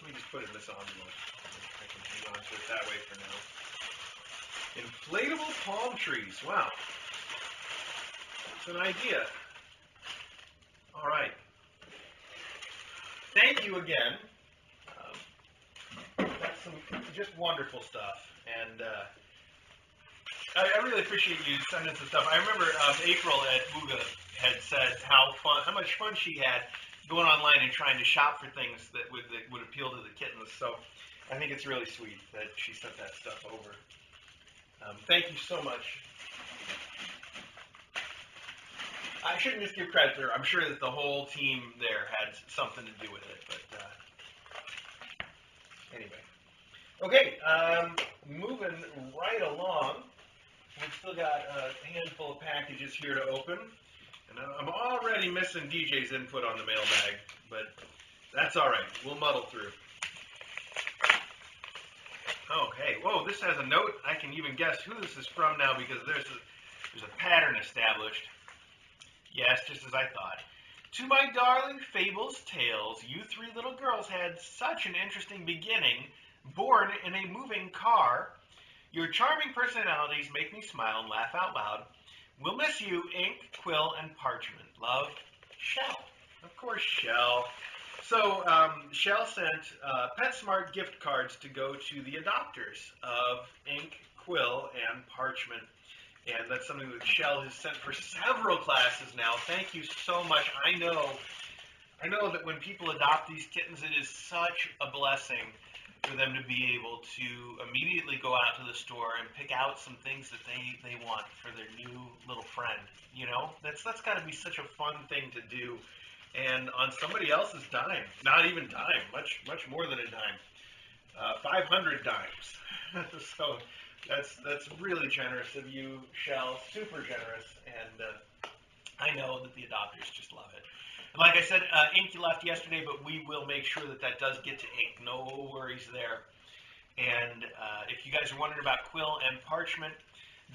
A: Let me just put it in this envelope. I can hang on to it that way for now. Inflatable palm trees. Wow. It's an idea. All right. Thank you again. That's some just wonderful stuff. And I really appreciate you sending some stuff. I remember April at Wooga had said how much fun she had going online and trying to shop for things that would appeal to the kittens. So I think it's really sweet that she sent that stuff over. Thank you so much. I shouldn't just give credit to her. I'm sure that the whole team there had something to do with it. But anyway. Okay, moving right along. We've still got a handful of packages here to open. And I'm already missing DJ's input on the mailbag, but that's all right. We'll muddle through. Okay, whoa, this has a note. I can even guess who this is from now because there's a pattern established. Yes, just as I thought. To my darling Fables Tales, you three little girls had such an interesting beginning, born in a moving car. Your charming personalities make me smile and laugh out loud. We'll miss you, ink, quill, and parchment. Love, Shell. Of course, Shell. So, Shell sent PetSmart gift cards to go to the adopters of ink, quill, and parchment. And that's something that Shell has sent for several classes now. Thank you so much. I know that when people adopt these kittens, it is such a blessing for them to be able to immediately go out to the store and pick out some things that they want for their new little friend. You know, that's got to be such a fun thing to do, and on somebody else's dime. Not even dime, much more than a dime. 500 dimes. So that's really generous of you, Shell. Super generous, and I know that the adopters just love it. Like I said, ink left yesterday, but we will make sure that does get to ink. No worries there. And if you guys are wondering about quill and parchment,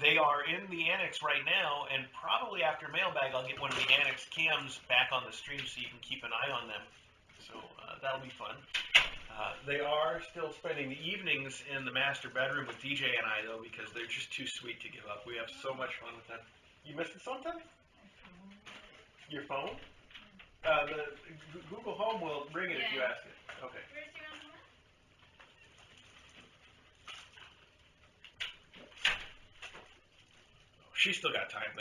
A: they are in the annex right now, and probably after mailbag, I'll get one of the annex cams back on the stream so you can keep an eye on them. So that'll be fun. They are still spending the evenings in the master bedroom with DJ and I, though, because they're just too sweet to give up. We have so much fun with them. You missing something? Your phone? The Google Home will ring it if you ask it. Okay. She's still got time.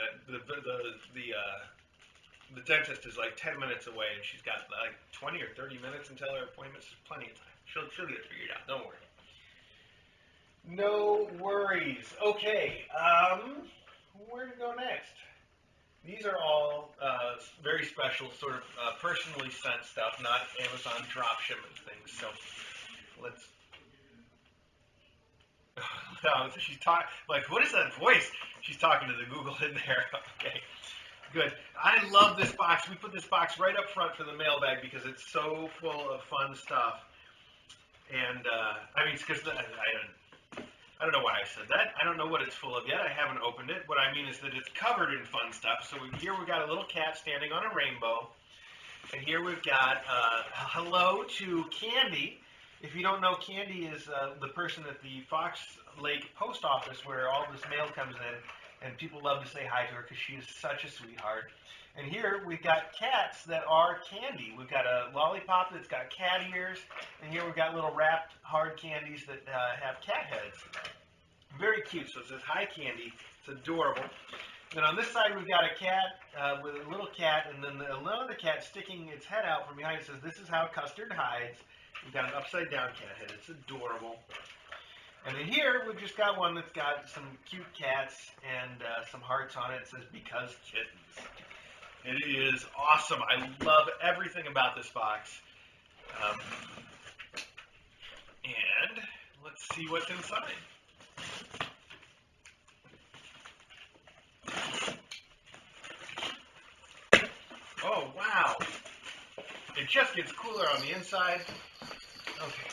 A: The dentist is like 10 minutes away, and she's got like 20 or 30 minutes until her appointment. So plenty of time. She'll get it figured out. Don't worry. No worries. Okay. Where to go next? These are all very special, sort of personally sent stuff, not Amazon drop shipment things. So let's. She's talking like, what is that voice? She's talking to the Google in there. Okay, good. I love this box. We put this box right up front for the mailbag because it's so full of fun stuff. And I mean, it's because I don't know why I said that. I don't know what it's full of yet. I haven't opened it. What I mean is that it's covered in fun stuff. So here we've got a little cat standing on a rainbow. And here we've got hello to Candy. If you don't know, Candy is the person at the Fox Lake Post Office where all this mail comes in. And people love to say hi to her because she is such a sweetheart. And here we've got cats that are candy. We've got a lollipop that's got cat ears, and here we've got little wrapped hard candies that have cat heads. Very cute. So it says hi candy. It's adorable. Then on this side we've got a cat with a little cat, and then another cat sticking its head out from behind. It says this is how custard hides. We've got an upside down cat head. It's adorable. And then here we've just got one that's got some cute cats and some hearts on it. It says because kittens. It is awesome. I love everything about this box. And let's see what's inside. Oh, wow. It just gets cooler on the inside. Okay.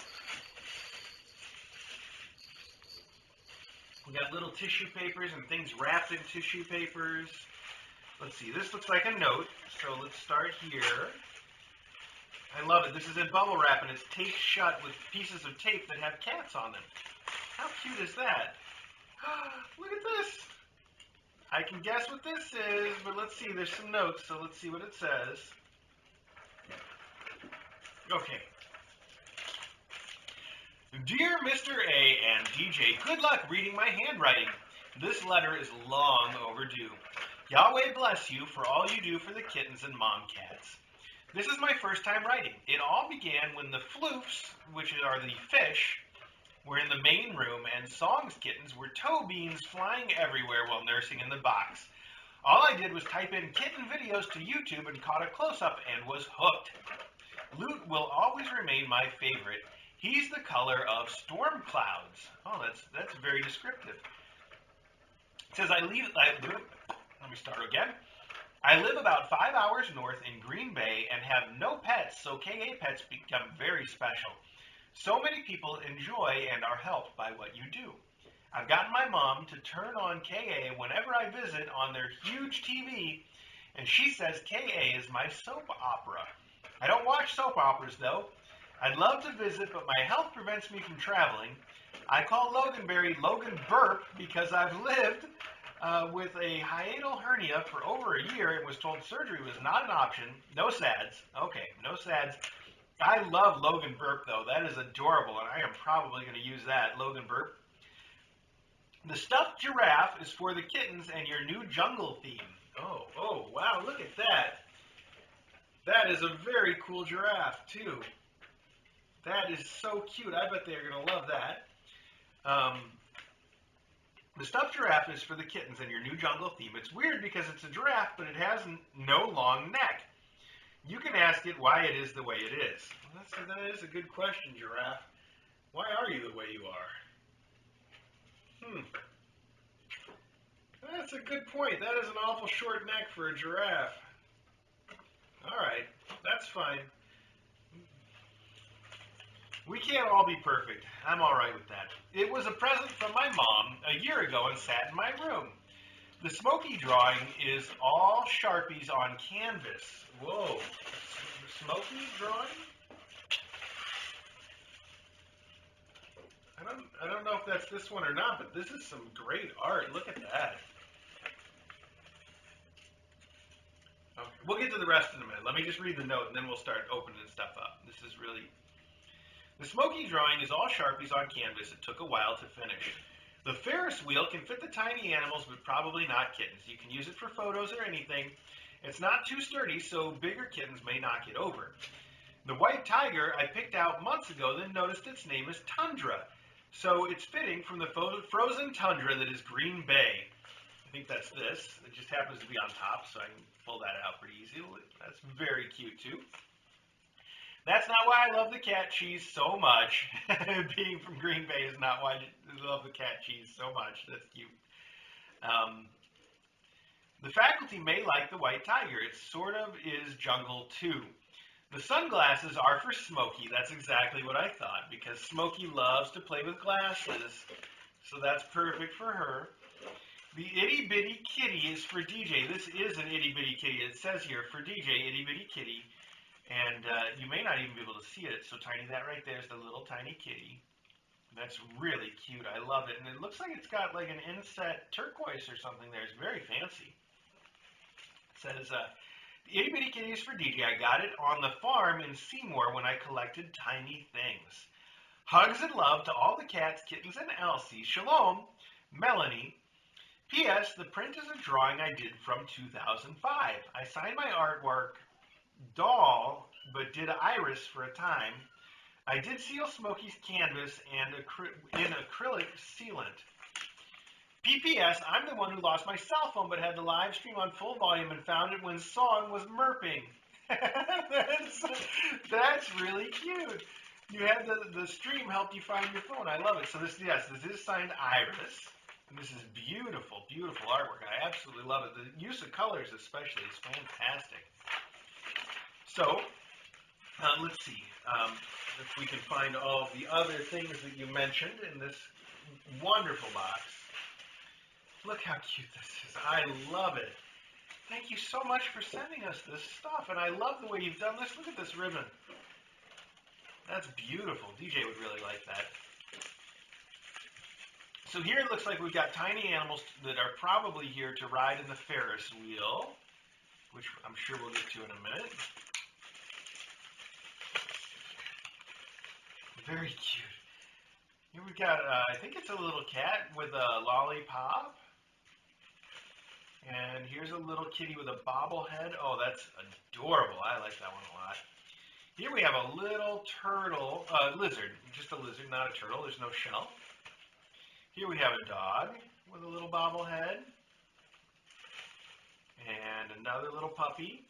A: We got little tissue papers and things wrapped in tissue papers. Let's see, this looks like a note, so let's start here. I love it. This is in bubble wrap, and it's taped shut with pieces of tape that have cats on them. How cute is that? Look at this. I can guess what this is, but let's see. There's some notes, so let's see what it says. Okay. Dear Mr. A and DJ, good luck reading my handwriting. This letter is long overdue. Yahweh bless you for all you do for the kittens and mom cats. This is my first time writing. It all began when the floofs, which are the fish, were in the main room, and Song's kittens were toe beans flying everywhere while nursing in the box. All I did was type in kitten videos to YouTube and caught a close-up and was hooked. Loot will always remain my favorite. He's the color of storm clouds. Oh, that's very descriptive. It says, let me start again. I live about 5 hours north in Green Bay and have no pets, so KA pets become very special. So many people enjoy and are helped by what you do. I've gotten my mom to turn on KA whenever I visit on their huge TV, and she says KA is my soap opera. I don't watch soap operas, though. I'd love to visit, but my health prevents me from traveling. I call Loganberry Logan Burp because I've lived with a hiatal hernia for over a year and was told surgery was not an option. No sads. Okay, no sads. I love Logan Burp, though. That is adorable, and I am probably going to use that, Logan Burp. The stuffed giraffe is for the kittens and your new jungle theme. Oh, wow, look at that. That is a very cool giraffe, too. That is so cute. I bet they're going to love that. The stuffed giraffe is for the kittens and your new jungle theme. It's weird because it's a giraffe, but it has no long neck. You can ask it why it is the way it is. Well, that is a good question, giraffe. Why are you the way you are? That's a good point. That is an awful short neck for a giraffe. All right, that's fine. We can't all be perfect. I'm all right with that. It was a present from my mom a year ago and sat in my room. The Smoky drawing is all Sharpies on canvas. Whoa. Smoky drawing? I don't know if that's this one or not, but this is some great art. Look at that. Okay, we'll get to the rest in a minute. Let me just read the note, and then we'll start opening stuff up. This is really... The Smoky drawing is all Sharpies on canvas. It took a while to finish. The Ferris wheel can fit the tiny animals, but probably not kittens. You can use it for photos or anything. It's not too sturdy, so bigger kittens may knock it over. The white tiger I picked out months ago, then noticed its name is Tundra. So it's fitting from the frozen tundra that is Green Bay. I think that's this. It just happens to be on top, so I can pull that out pretty easily. That's very cute, too. That's not why I love the cat cheese so much. Being from Green Bay is not why I love the cat cheese so much. That's cute. The faculty may like the white tiger. It sort of is jungle too. The sunglasses are for Smokey. That's exactly what I thought, because Smokey loves to play with glasses. So that's perfect for her. The itty bitty kitty is for DJ. This is an itty bitty kitty. It says here for DJ, itty bitty kitty. And you may not even be able to see it. It's so tiny. That right there is the little tiny kitty. That's really cute. I love it. And it looks like it's got like an inset turquoise or something there. It's very fancy. It says, The Itty Bitty Kitty is for DJ. I got it on the farm in Seymour when I collected tiny things. Hugs and love to all the cats, kittens, and Elsie. Shalom, Melanie. P.S. The print is a drawing I did from 2005. I signed my artwork doll, but did iris for a time. I did seal Smokey's canvas and in acrylic sealant. P.P.S. I'm the one who lost my cell phone but had the live stream on full volume and found it when Song was merping. that's really cute. You had the stream helped you find your phone. I love it. So this is signed Iris. And this is beautiful, beautiful artwork. I absolutely love it. The use of colors especially is fantastic. So, let's see if we can find all the other things that you mentioned in this wonderful box. Look how cute this is. I love it. Thank you so much for sending us this stuff. And I love the way you've done this. Look at this ribbon. That's beautiful. DJ would really like that. So here it looks like we've got tiny animals that are probably here to ride in the Ferris wheel, which I'm sure we'll get to in a minute. Very cute. Here we've got, I think it's a little cat with a lollipop. And here's a little kitty with a bobblehead. Oh, that's adorable. I like that one a lot. Here we have a little turtle, lizard. Just a lizard, not a turtle. There's no shell. Here we have a dog with a little bobblehead. And another little puppy.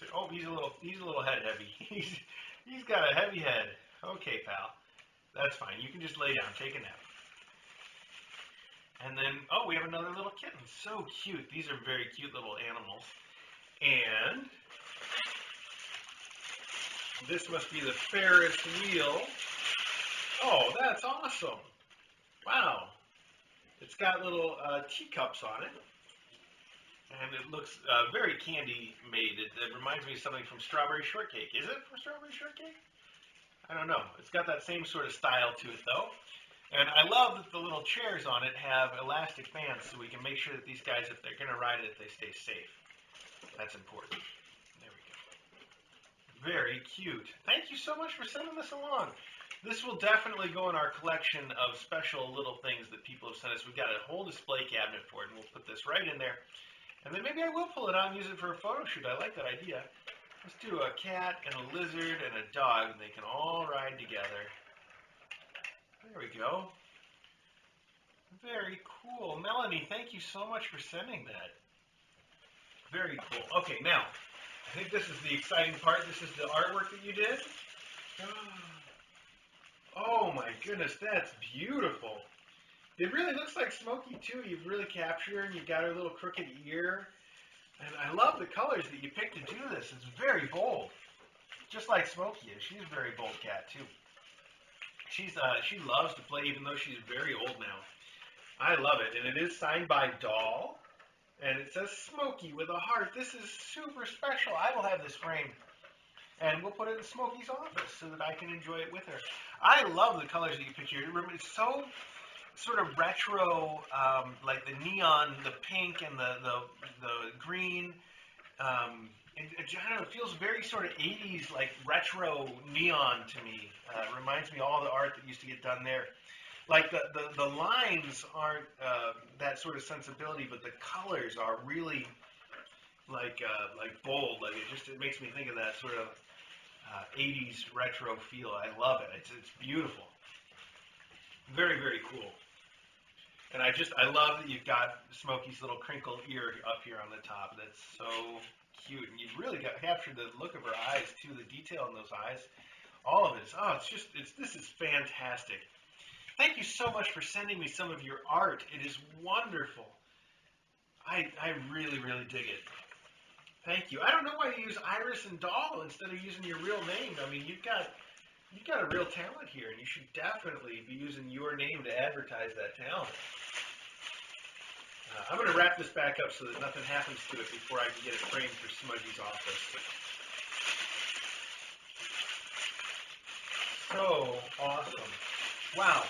A: So, oh, he's a little head heavy. He's got a heavy head. Okay, pal. That's fine. You can just lay down, take a nap. And then, oh, we have another little kitten. So cute. These are very cute little animals. And this must be the Ferris wheel. Oh, that's awesome. Wow. It's got little teacups on it. And it looks very candy made. It reminds me of something from Strawberry Shortcake. Is it from Strawberry Shortcake? I don't know. It's got that same sort of style to it, though. And I love that the little chairs on it have elastic bands so we can make sure that these guys, if they're going to ride it, they stay safe. That's important. There we go. Very cute. Thank you so much for sending this along. This will definitely go in our collection of special little things that people have sent us. We've got a whole display cabinet for it, and we'll put this right in there. And then maybe I will pull it out and use it for a photo shoot. I like that idea. Let's do a cat and a lizard and a dog, and they can all ride together. There we go. Very cool. Melanie, thank you so much for sending that. Very cool. Okay, now, I think this is the exciting part. This is the artwork that you did. Oh my goodness, that's beautiful. It really looks like Smokey too. You've really captured her, and you've got her little crooked ear. And I love the colors that you picked to do this. It's very bold, just like Smokey is. She's a very bold cat too. She loves to play, even though she's very old now. I love it, and it is signed by Doll, and it says Smokey with a heart. This is super special. I will have this framed, and we'll put it in Smokey's office so that I can enjoy it with her. I love the colors that you picked here. It's so sort of retro, like the neon, the pink, and the green. I don't know, it feels very sort of 80s, like retro neon to me. It reminds me of all the art that used to get done there. Like the lines aren't that sort of sensibility, but the colors are really like bold. Like it makes me think of that sort of 80s retro feel. I love it. It's beautiful. Very, very cool. And I love that you've got Smokey's little crinkle ear up here on the top. That's so cute. And you've really captured the look of her eyes too, the detail in those eyes. All of it is, this is fantastic. Thank you so much for sending me some of your art. It is wonderful. I really, really dig it. Thank you. I don't know why you use Iris and Doll instead of using your real name. I mean, you've got a real talent here, and you should definitely be using your name to advertise that talent. I'm going to wrap this back up so that nothing happens to it before I can get it framed for Smudgy's office. So awesome. Wow.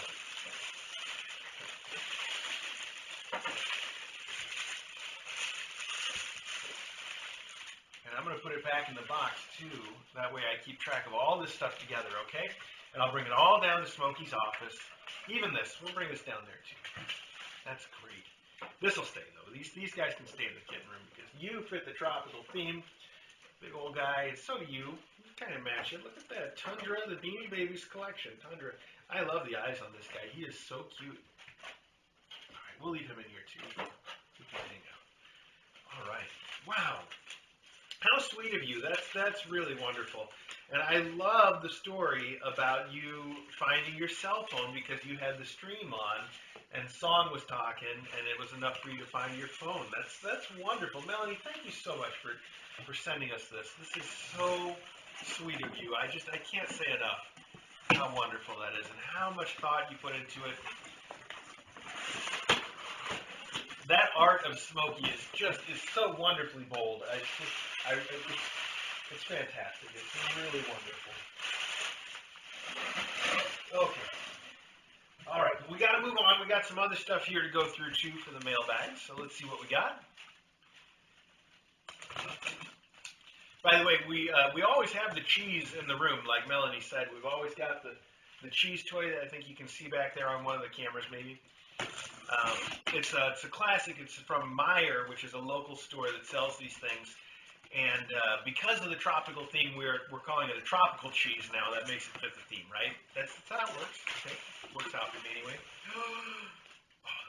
A: going to put it back in the box, too. That way I keep track of all this stuff together, okay? And I'll bring it all down to Smokey's office. Even this. We'll bring this down there, too. That's great. This will stay, though. These guys can stay in the kitten room because you fit the tropical theme. Big old guy, and so do you. You kind of match it. Look at that. Tundra, the Beanie Babies collection. Tundra. I love the eyes on this guy. He is so cute. All right, we'll leave him in here, too. He can hang out. All right. Wow. How sweet of you. That's really wonderful. And I love the story about you finding your cell phone because you had the stream on and Song was talking and it was enough for you to find your phone. That's wonderful. Melanie, thank you so much for sending us this. This is so sweet of you. I can't say enough how wonderful that is and how much thought you put into it. That art of Smokey is so wonderfully bold. It's fantastic. It's really wonderful. Okay. All right. We got to move on. We got some other stuff here to go through too for the mailbag. So let's see what we got. By the way, we always have the cheese in the room, like Melanie said. We've always got the cheese toy that I think you can see back there on one of the cameras, maybe. It's a classic. It's from Meyer, which is a local store that sells these things. And because of the tropical theme, we're calling it a tropical cheese now. That makes it fit the theme, right? That's how it works. Okay, works out for me anyway. Oh,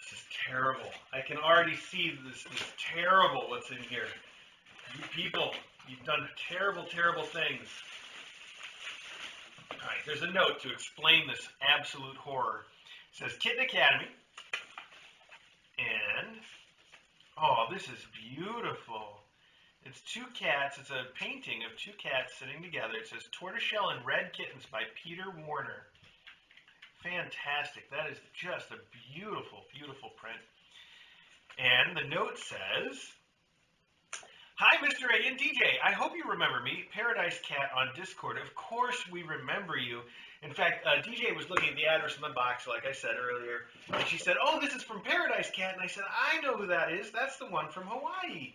A: this is terrible. I can already see this is terrible. What's in here? You people, you've done terrible, terrible things. All right, there's a note to explain this absolute horror. It says Kitten Academy. And, oh, this is beautiful. It's two cats. It's a painting of two cats sitting together. It says Tortoiseshell and Red Kittens by Peter Warner. Fantastic. That is just a beautiful, beautiful print. And the note says, Hi, Mr. A and DJ. I hope you remember me, Paradise Cat on Discord. Of course we remember you. In fact, DJ was looking at the address in the box, like I said earlier, and she said, oh, this is from Paradise Cat. And I said, I know who that is. That's the one from Hawaii,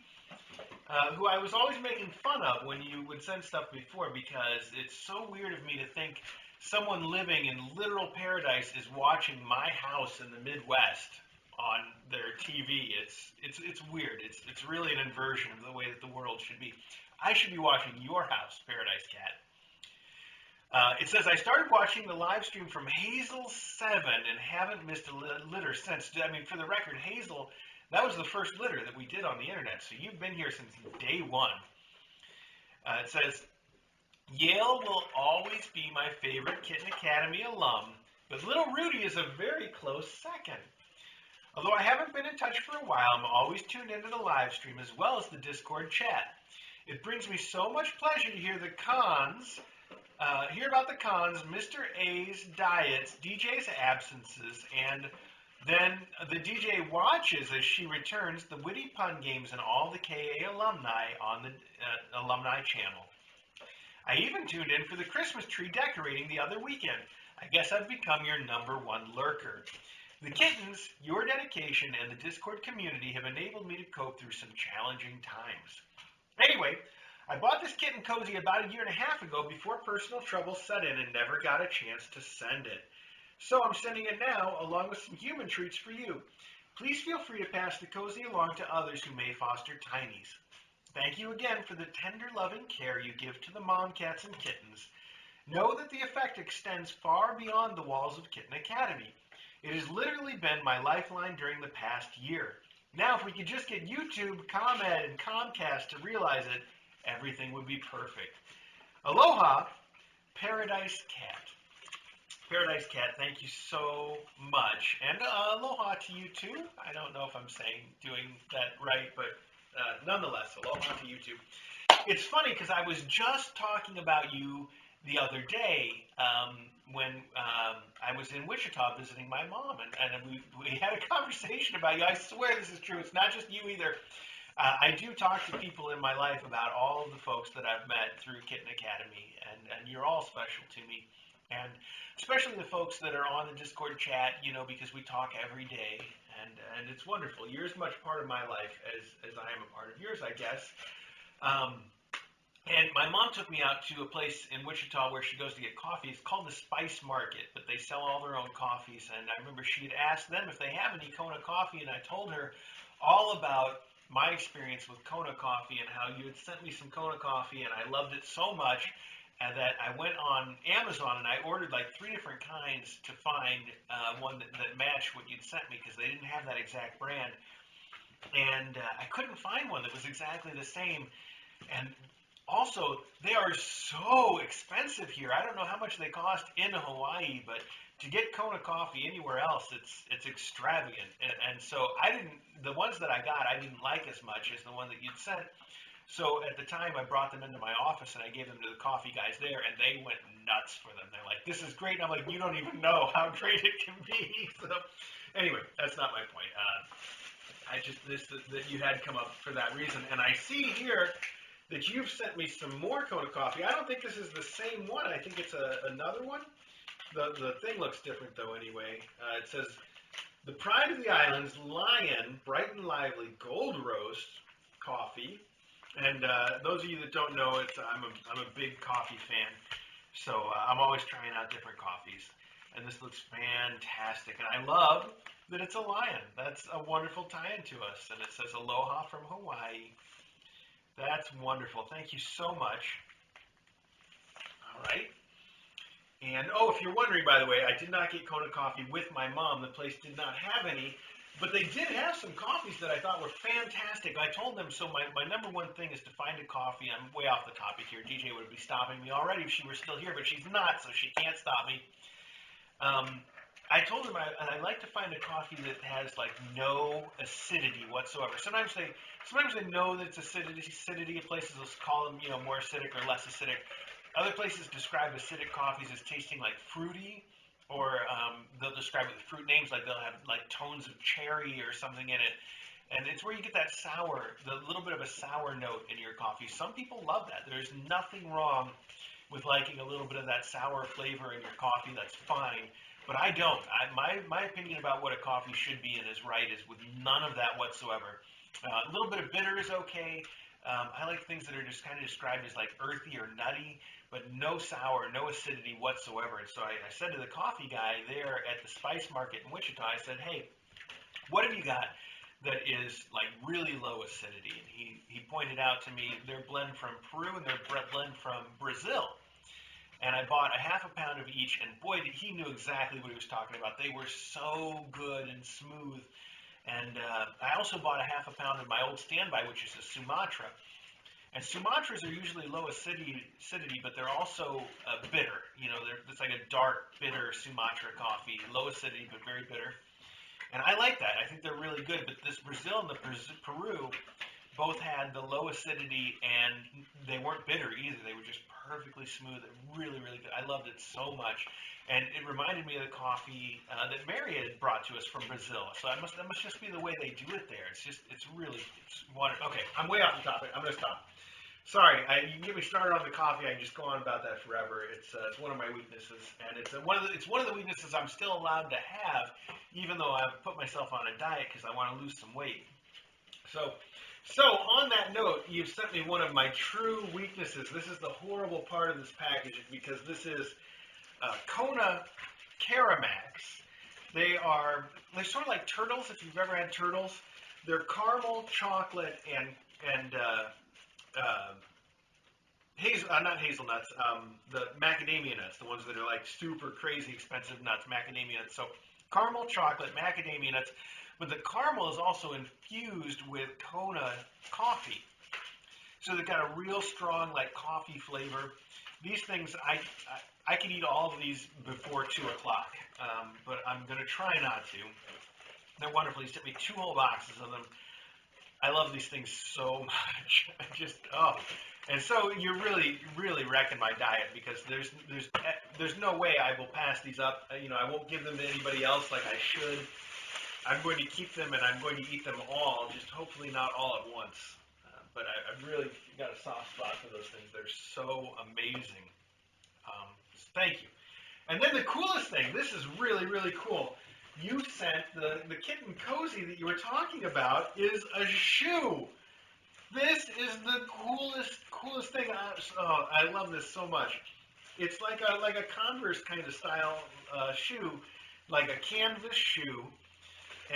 A: who I was always making fun of when you would send stuff before because it's so weird of me to think someone living in literal paradise is watching my house in the Midwest on their TV. It's weird. It's really an inversion of the way that the world should be. I should be watching your house, Paradise Cat. It says, I started watching the live stream from Hazel 7 and haven't missed a litter since. I mean, for the record, Hazel, that was the first litter that we did on the internet, so you've been here since day one. It says, Yale will always be my favorite Kitten Academy alum, but little Rudy is a very close second. Although I haven't been in touch for a while, I'm always tuned into the live stream as well as the Discord chat. It brings me so much pleasure to hear about the cons, Mr. A's diets, DJ's absences, and then the DJ watches as she returns the witty pun games and all the KA alumni on the alumni channel. I even tuned in for the Christmas tree decorating the other weekend. I guess I've become your #1 lurker. The Kittens, your dedication, and the Discord community have enabled me to cope through some challenging times. Anyway, I bought this kitten cozy about 1.5 years ago before personal trouble set in and never got a chance to send it. So I'm sending it now, along with some human treats for you. Please feel free to pass the cozy along to others who may foster tinies. Thank you again for the tender, loving care you give to the mom cats and kittens. Know that the effect extends far beyond the walls of Kitten Academy. It has literally been my lifeline during the past year. Now, if we could just get YouTube, ComEd, and Comcast to realize it, everything would be perfect. Aloha, Paradise Cat. Paradise Cat, thank you so much. And aloha to you too. I don't know if I'm doing that right, but nonetheless, aloha to you too. It's funny because I was just talking about you the other day when I was in Wichita visiting my mom, and we had a conversation about you. I swear this is true. It's not just you either. I do talk to people in my life about all of the folks that I've met through Kitten Academy, and you're all special to me. And especially the folks that are on the Discord chat, because we talk every day, and it's wonderful. You're as much part of my life as I am a part of yours, I guess. And my mom took me out to a place in Wichita where she goes to get coffee. It's called the Spice Market, but they sell all their own coffees. And I remember she had asked them if they have any Kona coffee, and I told her all about my experience with Kona coffee and how you had sent me some Kona coffee, and I loved it so much and that I went on Amazon and I ordered like 3 different kinds to find one that matched what you'd sent me because they didn't have that exact brand. And I couldn't find one that was exactly the same. And also, they are so expensive here. I don't know how much they cost in Hawaii, but to get Kona coffee anywhere else, it's extravagant. And so the ones that I got, I didn't like as much as the one that you'd sent. So at the time, I brought them into my office and I gave them to the coffee guys there, and they went nuts for them. They're like, "This is great." And I'm like, "You don't even know how great it can be." So anyway, that's not my point. I just that you had come up for that reason, and I see here that you've sent me some more Kona coffee. I don't think this is the same one. I think it's another one. The thing looks different though anyway. It says, "The Pride of the Islands, Lion, Bright and Lively Gold Roast Coffee." And those of you that don't know, I'm a big coffee fan. So I'm always trying out different coffees. And this looks fantastic. And I love that it's a lion. That's a wonderful tie-in to us. And it says, "Aloha from Hawaii." That's wonderful. Thank you so much. All right. And, oh, if you're wondering, by the way, I did not get Kona coffee with my mom. The place did not have any. But they did have some coffees that I thought were fantastic. I told them, so my number one thing is to find a coffee. I'm way off the topic here. DJ would be stopping me already if she were still here, but she's not, so she can't stop me. I told them I like to find a coffee that has like no acidity whatsoever. Sometimes they know that it's acidity. Places will call them more acidic or less acidic. Other places describe acidic coffees as tasting like fruity, or they'll describe it with fruit names, like they'll have like tones of cherry or something in it. And it's where you get that the little bit of a sour note in your coffee. Some people love that. There's nothing wrong with liking a little bit of that sour flavor in your coffee. That's fine. But I don't. My opinion about what a coffee should be and is right is with none of that whatsoever. A little bit of bitter is okay. I like things that are just kind of described as like earthy or nutty, but no sour, no acidity whatsoever. And so I said to the coffee guy there at the Spice Market in Wichita, I said, "Hey, what have you got that is like really low acidity?" And he pointed out to me their blend from Peru and their blend from Brazil. And I bought a half a pound of each, and boy, he knew exactly what he was talking about. They were so good and smooth. And I also bought a half a pound of my old standby, which is a Sumatra. And Sumatras are usually low acidity, but they're also bitter. It's like a dark, bitter Sumatra coffee, low acidity but very bitter. And I like that. I think they're really good. But this Brazil and the Peru both had the low acidity, and they weren't bitter either. They were just perfectly smooth and really, really good. I loved it so much. And it reminded me of the coffee that Mary had brought to us from Brazil. So that must just be the way they do it there. It's wonderful. Okay, I'm way off the topic. I'm going to stop. Sorry, you can get me started on the coffee. I can just go on about that forever. It's one of my weaknesses, and it's one of the weaknesses I'm still allowed to have, even though I've put myself on a diet because I want to lose some weight. So on that note, you've sent me one of my true weaknesses. This is the horrible part of this package because this is Kona Caramax. They're sort of like turtles, if you've ever had turtles. They're caramel, chocolate, and not hazelnuts, the macadamia nuts, the ones that are like super crazy expensive nuts, macadamia nuts. So caramel, chocolate, macadamia nuts. But the caramel is also infused with Kona coffee. So they've got a real strong like coffee flavor. These things, I can eat all of these before 2 o'clock, but I'm going to try not to. They're wonderful. He sent me 2 whole boxes of them. I love these things so much. And so you're really, really wrecking my diet because there's no way I will pass these up. I won't give them to anybody else like I should. I'm going to keep them, and I'm going to eat them all, just hopefully not all at once. But I've really got a soft spot for those things. They're so amazing. Thank you. And then the coolest thing, this is really, really cool. You sent the Kitten Cozy that you were talking about is a shoe. This is the coolest thing. I love this so much. It's like a Converse kind of style shoe, like a canvas shoe,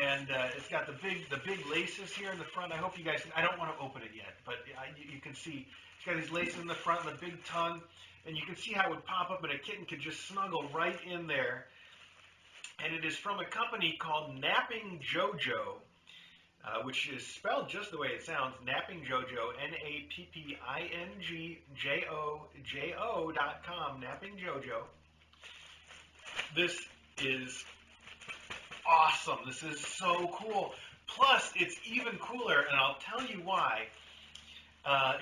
A: and it's got the big laces here in the front. I hope you guys. I don't want to open it yet, but you can see it's got these laces in the front and the big tongue, and you can see how it would pop up, and a kitten could just snuggle right in there. And it is from a company called Napping Jojo. Which is spelled just the way it sounds, Napping Jojo, NappingJojo.com, Napping Jojo. This is awesome. This is so cool. Plus, it's even cooler, and I'll tell you why.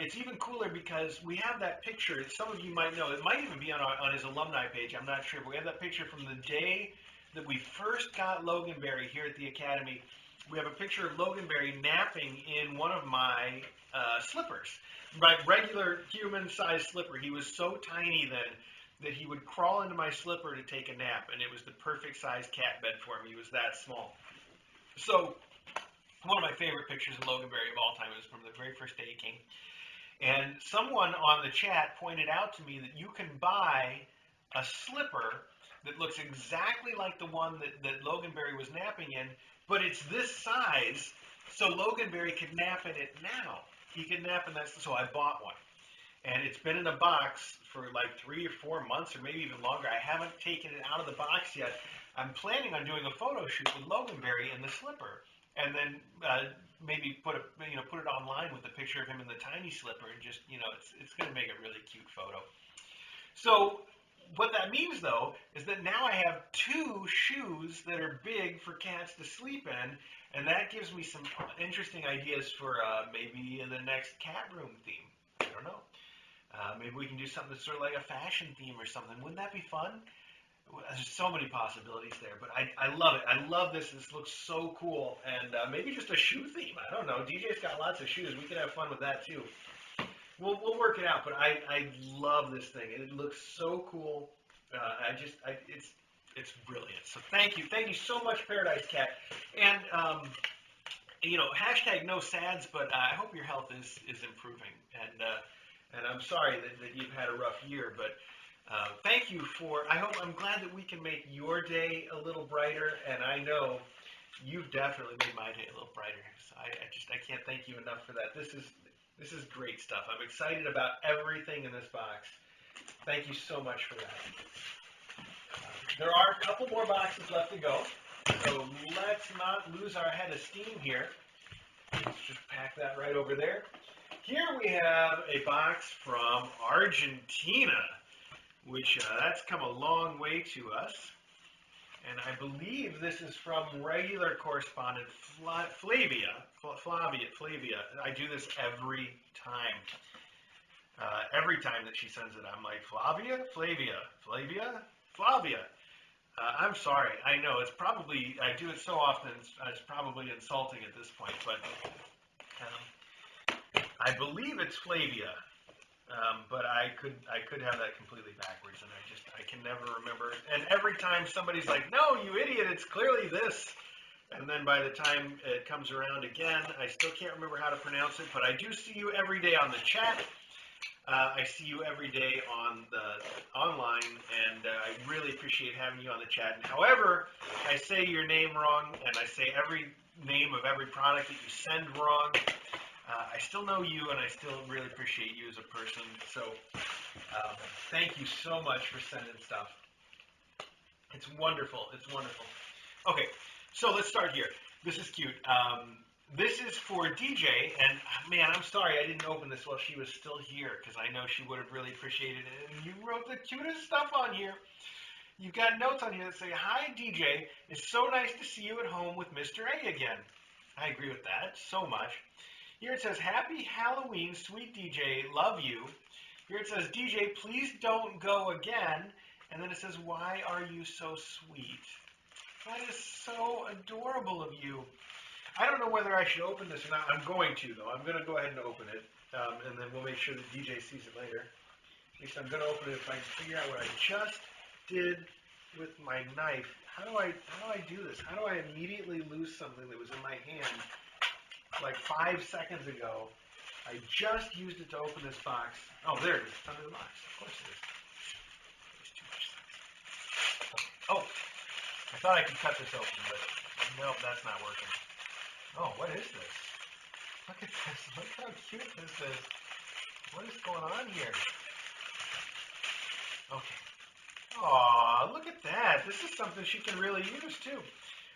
A: It's even cooler because we have that picture. Some of you might know. It might even be on his alumni page. I'm not sure. But we have that picture from the day that we first got Loganberry here at the Academy. We have a picture of Loganberry napping in one of my slippers, my regular human-sized slipper. He was so tiny then that he would crawl into my slipper to take a nap, and it was the perfect size cat bed for him. He was that small. So one of my favorite pictures of Loganberry of all time was from the very first day he came. And someone on the chat pointed out to me that you can buy a slipper that looks exactly like the one that Loganberry was napping in, but it's this size, so Loganberry could nap in it now. He could nap in that, so I bought one. And it's been in a box for like 3 or 4 months, or maybe even longer. I haven't taken it out of the box yet. I'm planning on doing a photo shoot with Loganberry in the slipper, and then maybe put it online with a picture of him in the tiny slipper, and just, it's going to make a really cute photo. So what that means, though, is that now I have 2 shoes that are big for cats to sleep in, and that gives me some interesting ideas for maybe in the next cat room theme. I don't know. Maybe we can do something that's sort of like a fashion theme or something. Wouldn't that be fun? There's so many possibilities there, but I love it. I love this. This looks so cool, and maybe just a shoe theme. I don't know. DJ's got lots of shoes. We could have fun with that, too. We'll work it out, but I love this thing. It looks so cool. It's brilliant. So thank you so much, Paradise Cat. And hashtag no sads, but I hope your health is improving. And I'm sorry that you've had a rough year, but thank you I'm glad that we can make your day a little brighter, and I know you've definitely made my day a little brighter. So I can't thank you enough for that. This is great stuff. I'm excited about everything in this box. Thank you so much for that. There are a couple more boxes left to go, so let's not lose our head of steam here. Let's just pack that right over there. Here we have a box from Argentina, which that's come a long way to us. And I believe this is from regular correspondent Flavia. I do this every time. Every time that she sends it, I'm like, Flavia. I'm sorry. I know I do it so often. It's probably insulting at this point, but I believe it's Flavia. But I could have that completely backwards, and I can never remember. And every time somebody's like, "No, you idiot! It's clearly this," and then by the time it comes around again, I still can't remember how to pronounce it. But I do see you every day on the chat. I see you every day on the online, and I really appreciate having you on the chat. And however I say your name wrong, and I say every name of every product that you send wrong, I still know you, and I still really appreciate you as a person. So thank you so much for sending stuff. It's wonderful. It's wonderful. Okay, so let's start here. This is cute. This is for DJ, and man, I'm sorry I didn't open this while she was still here, because I know she would have really appreciated it. And you wrote the cutest stuff on here. You've got notes on here that say, "Hi, DJ. It's so nice to see you at home with Mr. A again." I agree with that so much. Here it says, "Happy Halloween, sweet DJ, love you." Here it says, "DJ, please don't go again." And then it says, "Why are you so sweet?" That is so adorable of you. I don't know whether I should open this or not. I'm going to, though. I'm going to go ahead and open it, and then we'll make sure that DJ sees it later. At least I'm going to open it if I can figure out what I just did with my knife. How do I do this? How do I immediately lose something that was in my hand like 5 seconds ago I just used it to open this box. Oh, there it is. It's under the box. Of course it is. There's too much stuff. Oh, I thought I could cut this open, but nope, that's not working. Oh, what is this? Look at this. Look how cute this is. What is going on here? Okay. Aw, look at that. This is something she can really use too.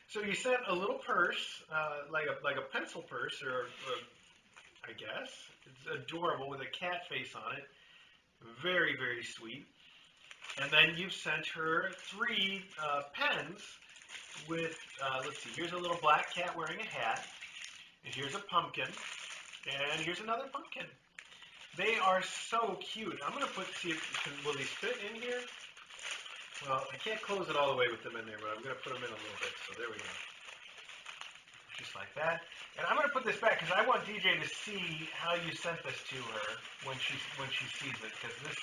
A: So you sent a little purse, like a pencil purse, or I guess. It's adorable with a cat face on it. Very, very sweet. And then you've sent her 3 pens with, let's see, here's a little black cat wearing a hat. And here's a pumpkin. And here's another pumpkin. They are so cute. I'm going to see if, will these fit in here? Well, I can't close it all the way with them in there, but I'm going to put them in a little bit. So there we go. Just like that. And I'm going to put this back because I want DJ to see how you sent this to her when she sees it, because this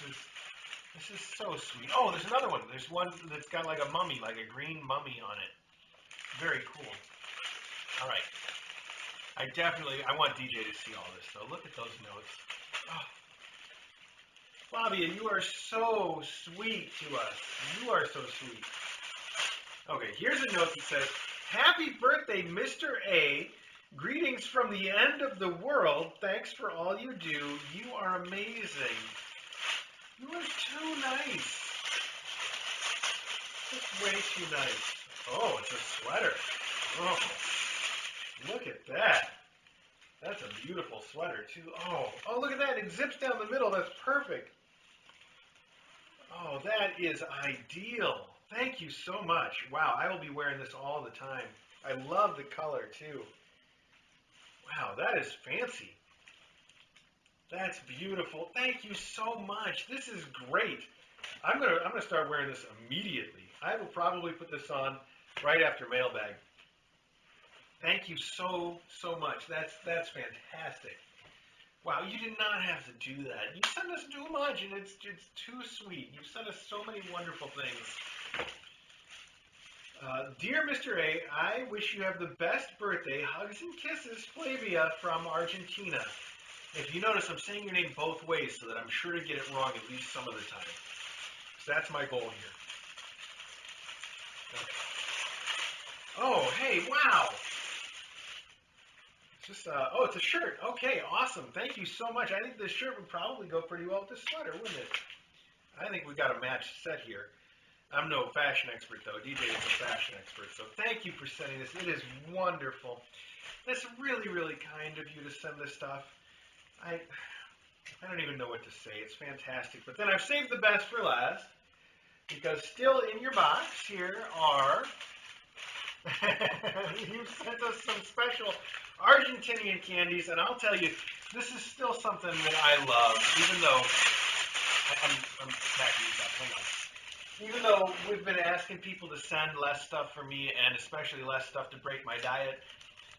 A: is so sweet. Oh, there's another one. There's one that's got like a mummy, like a green mummy on it. Very cool. All right. I want DJ to see all this, though. Look at those notes. Oh. Flavia, you are so sweet to us. You are so sweet. Okay, here's a note that says, "Happy birthday, Mr. A. Greetings from the end of the world. Thanks for all you do. You are amazing." You are too nice. Just way too nice. Oh, it's a sweater. Oh, look at that. That's a beautiful sweater, too. Oh, look at that. It zips down the middle. That's perfect. Oh, that is ideal. Thank you so much. Wow, I will be wearing this all the time. I love the color, too. Wow, that is fancy. That's beautiful. Thank you so much. This is great. I'm gonna start wearing this immediately. I will probably put this on right after Mailbag. Thank you so much. That's fantastic. Wow, you did not have to do that. You sent us too much, and it's too sweet. You've sent us so many wonderful things. Dear Mr. A, I wish you have the best birthday. Hugs and kisses, Flavia from Argentina. If you notice, I'm saying your name both ways so that I'm sure to get it wrong at least some of the time. So that's my goal here. Okay. Oh, hey, wow. It's a shirt. Okay, awesome. Thank you so much. I think this shirt would probably go pretty well with this sweater, wouldn't it? I think we got a matched set here. I'm no fashion expert, though. DJ is a fashion expert, so thank you for sending this. It is wonderful. It's really, really kind of you to send this stuff. I don't even know what to say. It's fantastic. But then I've saved the best for last, because still in your box here are you sent us some special Argentinian candies, and I'll tell you, this is still something that I love, even though I'm packing these up. Hang on. Even though we've been asking people to send less stuff for me, and especially less stuff to break my diet,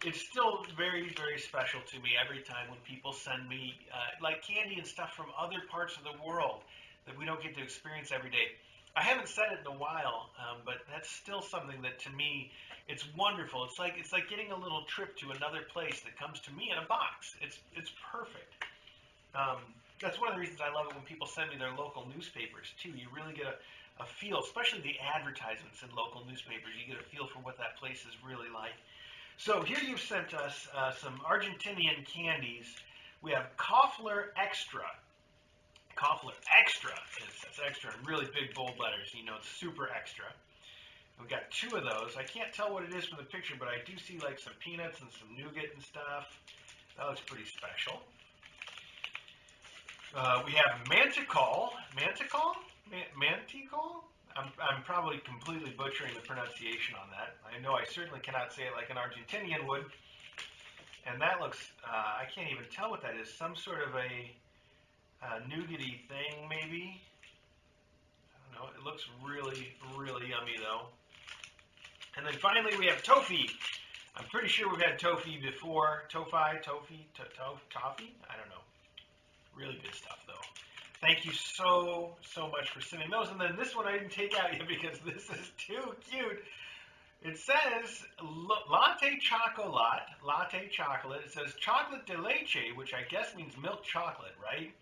A: it's still very, very special to me every time when people send me like candy and stuff from other parts of the world that we don't get to experience every day. I haven't said it in a while, but that's still something that to me, it's wonderful. It's like getting a little trip to another place that comes to me in a box. It's perfect. That's one of the reasons I love it when people send me their local newspapers too. You really get a feel, especially the advertisements in local newspapers. You get a feel for what that place is really like. So here you've sent us some Argentinian candies. We have Koffler Extra. Koffler Extra. It's extra in really big bold letters. You know, it's super extra. We've got 2 of those. I can't tell what it is from the picture, but I do see like some peanuts and some nougat and stuff. That looks pretty special. We have Manticore. Manticore? Manticore? I'm probably completely butchering the pronunciation on that. I know I certainly cannot say it like an Argentinian would. And that looks, I can't even tell what that is. Some sort of a nougaty thing, maybe. I don't know. It looks really, really yummy, though. And then finally, we have toffee. I'm pretty sure we've had toffee before. Toffee? Toffee? I don't know. Really good stuff, though. Thank you so much for sending those. And then this one I didn't take out yet because this is too cute. It says latte chocolate, latte chocolate. It says chocolate de leche, which I guess means milk chocolate, right?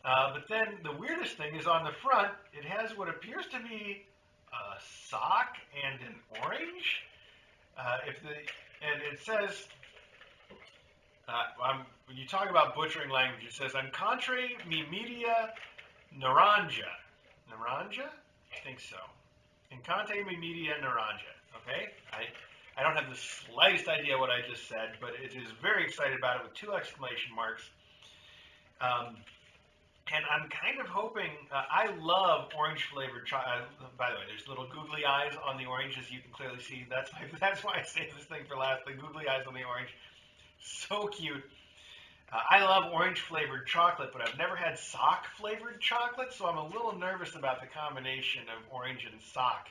A: But then the weirdest thing is on the front, it has what appears to be a sock and an orange. And it says, when you talk about butchering language, it says "Encontre mi media naranja." Naranja? I think so. Encontre mi media naranja. Okay? I don't have the slightest idea what I just said, but it is very excited about it with 2 exclamation marks. And I'm kind of hoping, I love orange flavored chocolate. By the way, there's little googly eyes on the orange, as you can clearly see. That's why I saved this thing for last, the googly eyes on the orange. So cute. I love orange flavored chocolate, but I've never had sock flavored chocolate, so I'm a little nervous about the combination of orange and sock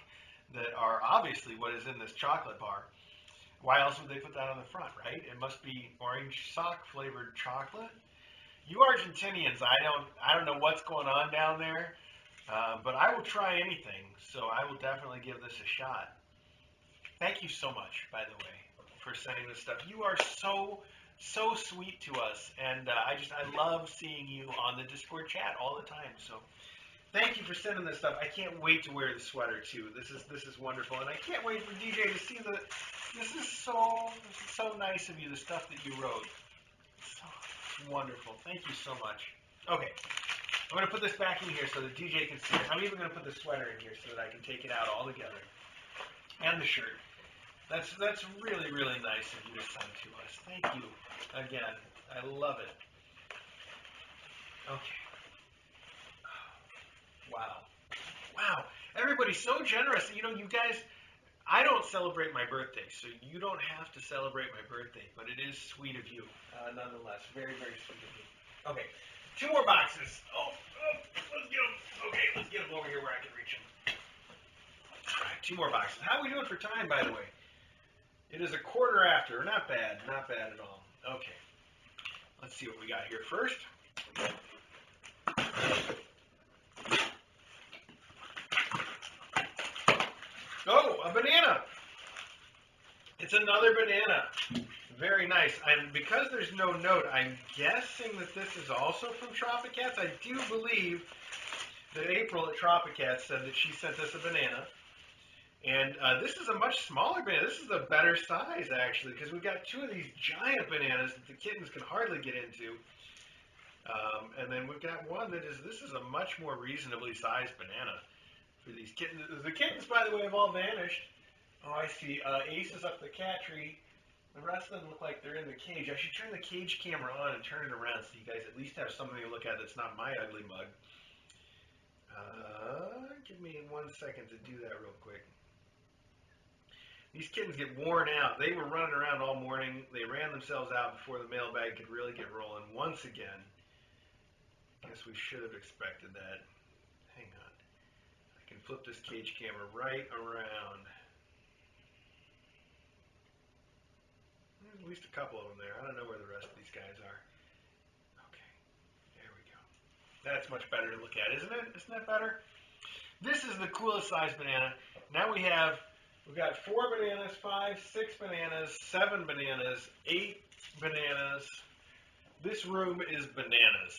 A: that are obviously what is in this chocolate bar. Why else would they put that on the front, right? It must be orange sock flavored chocolate. You Argentinians, I don't know what's going on down there, but I will try anything, so I will definitely give this a shot. Thank you so much, by the way, for sending this stuff. You are so sweet to us, and I love seeing you on the Discord chat all the time. So thank you for sending this stuff. I can't wait to wear the sweater too. This is wonderful, and I can't wait for DJ to see the. This is so nice of you. The stuff that you wrote. Wonderful. Thank you so much. Okay. I'm going to put this back in here so the DJ can see it. I'm even going to put the sweater in here so that I can take it out all together. And the shirt. That's really, really nice of you to send to us. Thank you again. I love it. Okay. Wow. Everybody's so generous. You know, you guys, I don't celebrate my birthday, so you don't have to celebrate my birthday, but it is sweet of you, nonetheless. Very, very sweet of you. Okay, 2 more boxes. Let's get them. Okay, let's get them over here where I can reach them. All right, 2 more boxes. How are we doing for time, by the way? It is 1:15. Not bad at all. Okay, let's see what we got here first. Oh, a banana. It's another banana. Very nice. And because there's no note, I'm guessing that this is also from Tropicats. I do believe that April at Tropicats said that she sent us a banana. And this is a much smaller banana. This is a better size, actually, because we've got 2 of these giant bananas that the kittens can hardly get into. And then we've got one this is a much more reasonably sized banana. For these kittens. The kittens, by the way, have all vanished. Oh, I see. Ace is up the cat tree. The rest of them look like they're in the cage. I should turn the cage camera on and turn it around so you guys at least have something to look at that's not my ugly mug. Give me 1 second to do that real quick. These kittens get worn out. They were running around all morning. They ran themselves out before the mailbag could really get rolling. Once again, I guess we should have expected that. Hang on. I can flip this cage camera right around. There's at least a couple of them there. I don't know where the rest of these guys are. Okay, there we go. That's much better to look at, isn't it? Isn't that better? This is the coolest size banana. Now we've got 4 bananas, 5, 6 bananas, 7 bananas, 8 bananas. This room is bananas.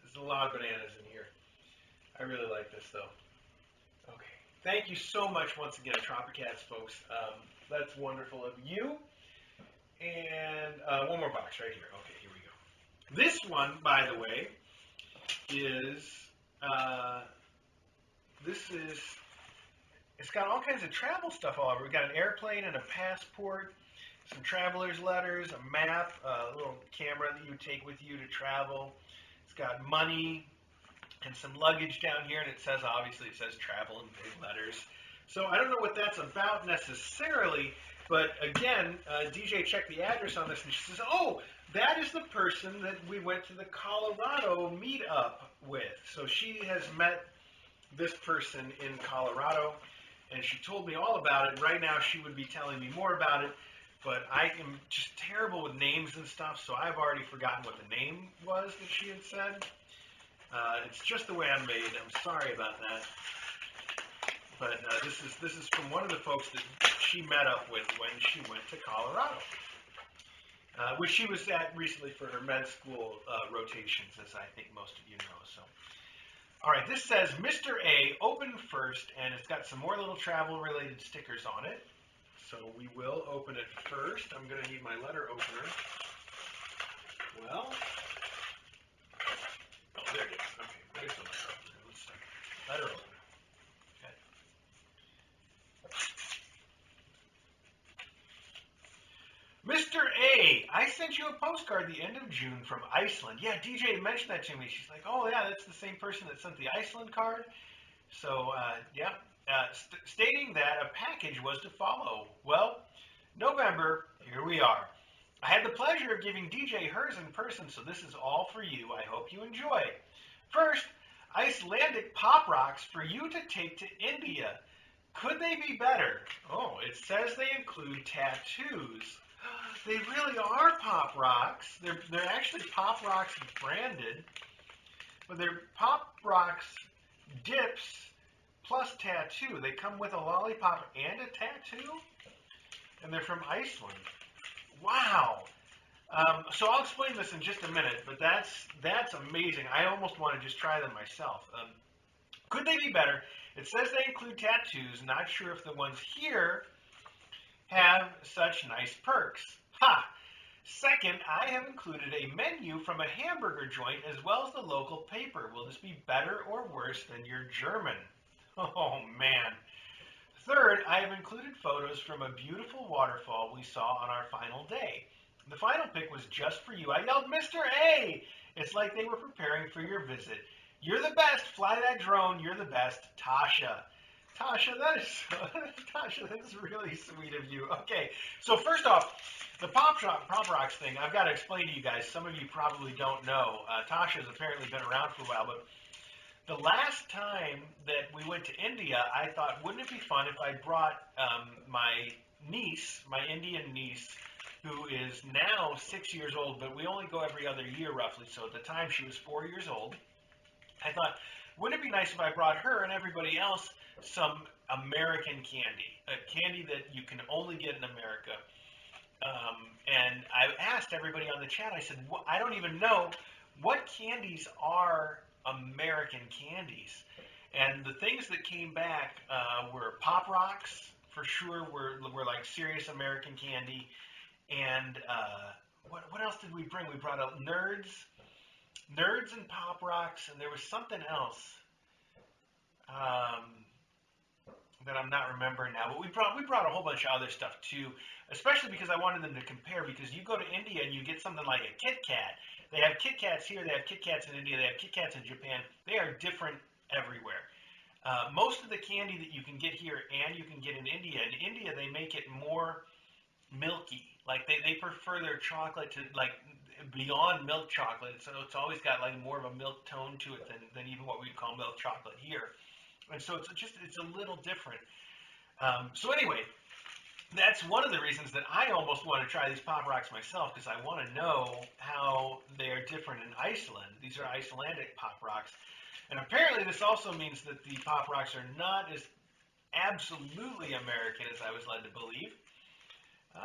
A: There's a lot of bananas in here. I really like this though. Okay. Thank you so much once again, Tropicats folks. That's wonderful of you. And 1 more box right here. Okay, here we go. This one, by the way, is it's got all kinds of travel stuff all over. We've got an airplane and a passport, some traveler's letters, a map, a little camera that you would take with you to travel. It's got money and some luggage down here, and it says travel in big letters. So I don't know what that's about necessarily, but again, DJ checked the address on this, and she says, oh, that is the person that we went to the Colorado meetup with. So she has met this person in Colorado, and she told me all about it. Right now, she would be telling me more about it, but I am just terrible with names and stuff, so I've already forgotten what the name was that she had said. It's just the way I'm made. I'm sorry about that. But this is from one of the folks that she met up with when she went to Colorado, which she was at recently for her med school rotations, as I think most of you know. So, all right, this says Mr. A, open first, and it's got some more little travel-related stickers on it. So we will open it first. I'm going to need my letter opener. Well, oh, there it is. Okay, there's the letter opener. Let's start. Letter opener. Okay. Mr. A, I sent you a postcard the end of June from Iceland. Yeah, DJ mentioned that to me. She's like, oh, yeah, that's the same person that sent the Iceland card. So, yeah, stating that a package was to follow. Well, November, here we are. I had the pleasure of giving DJ hers in person, so this is all for you. I hope you enjoy. First, Icelandic pop rocks for you to take to India. Could they be better? Oh, it says they include tattoos. They really are pop rocks. They're actually pop rocks branded, but they're pop rocks dips plus tattoo. They come with a lollipop and a tattoo, and they're from Iceland. Wow. So I'll explain this in just a minute, but that's amazing. I almost want to just try them myself. Could they be better? It says they include tattoos. Not sure if the ones here have such nice perks. Ha! Second, I have included a menu from a hamburger joint as well as the local paper. Will this be better or worse than your German? Oh, man. Third, I have included photos from a beautiful waterfall we saw on our final day. The final pic was just for you. I yelled, Mr. A! It's like they were preparing for your visit. You're the best. Fly that drone. You're the best. Tasha. Tasha, Tasha, that's really sweet of you. Okay, so first off, the pop rocks thing, I've got to explain to you guys. Some of you probably don't know. Tasha's apparently been around for a while, but the last time that we went to India, I thought, wouldn't it be fun if I brought my niece, my Indian niece, who is now 6 years old, but we only go every other year roughly, so at the time she was 4 years old. I thought, wouldn't it be nice if I brought her and everybody else some American candy, a candy that you can only get in America? And I asked everybody on the chat, I said, I don't even know what candies are American candies. And the things that came back were Pop Rocks, for sure, were like serious American candy. And what else did we bring? We brought up Nerds and Pop Rocks, and there was something else that I'm not remembering now. But we brought a whole bunch of other stuff too, especially because I wanted them to compare. Because you go to India and you get something like a Kit Kat. They have Kit Kats here. They have Kit Kats in India. They have Kit Kats in Japan. They are different everywhere. Most of the candy that you can get here and you can get in India. In India, they make it more milky. Like they prefer their chocolate to like beyond milk chocolate. So it's always got like more of a milk tone to it than even what we'd call milk chocolate here. And so it's a little different. So anyway, that's one of the reasons that I almost want to try these Pop Rocks myself, because I want to know how they are different in Iceland. These are Icelandic Pop Rocks. And apparently this also means that the Pop Rocks are not as absolutely American as I was led to believe.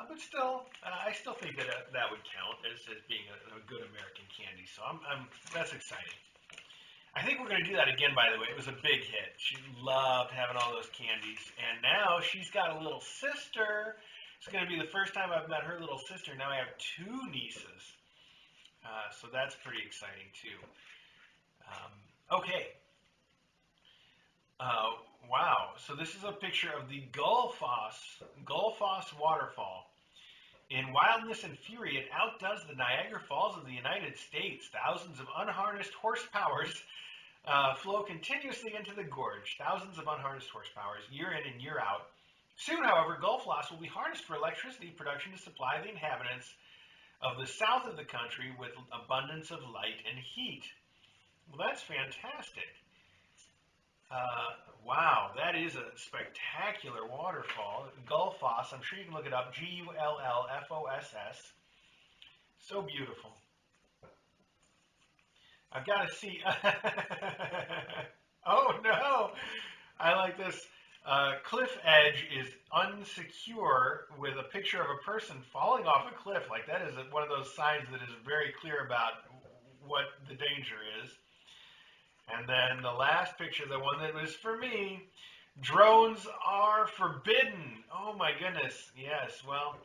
A: But still, I still think that that would count as being a good American candy. So that's exciting. I think we're going to do that again, by the way. It was a big hit. She loved having all those candies. And now she's got a little sister. It's going to be the first time I've met her little sister. Now I have two nieces. So that's pretty exciting, too. Okay. Wow. So this is a picture of the Gullfoss waterfall. In wildness and fury, it outdoes the Niagara Falls of the United States. Thousands of unharnessed horsepowers flow continuously into the gorge. Thousands of unharnessed horsepowers, year in and year out. Soon, however, Gullfoss will be harnessed for electricity production to supply the inhabitants of the south of the country with abundance of light and heat. Well, that's fantastic. Wow, that is a spectacular waterfall. Gullfoss, I'm sure you can look it up, Gullfoss. So beautiful. I've got to see. Oh, no. I like this. Cliff edge is unsecure with a picture of a person falling off a cliff. Like that is one of those signs that is very clear about what the danger is. And then the last picture, the one that was for me, drones are forbidden. Oh my goodness. Yes, well,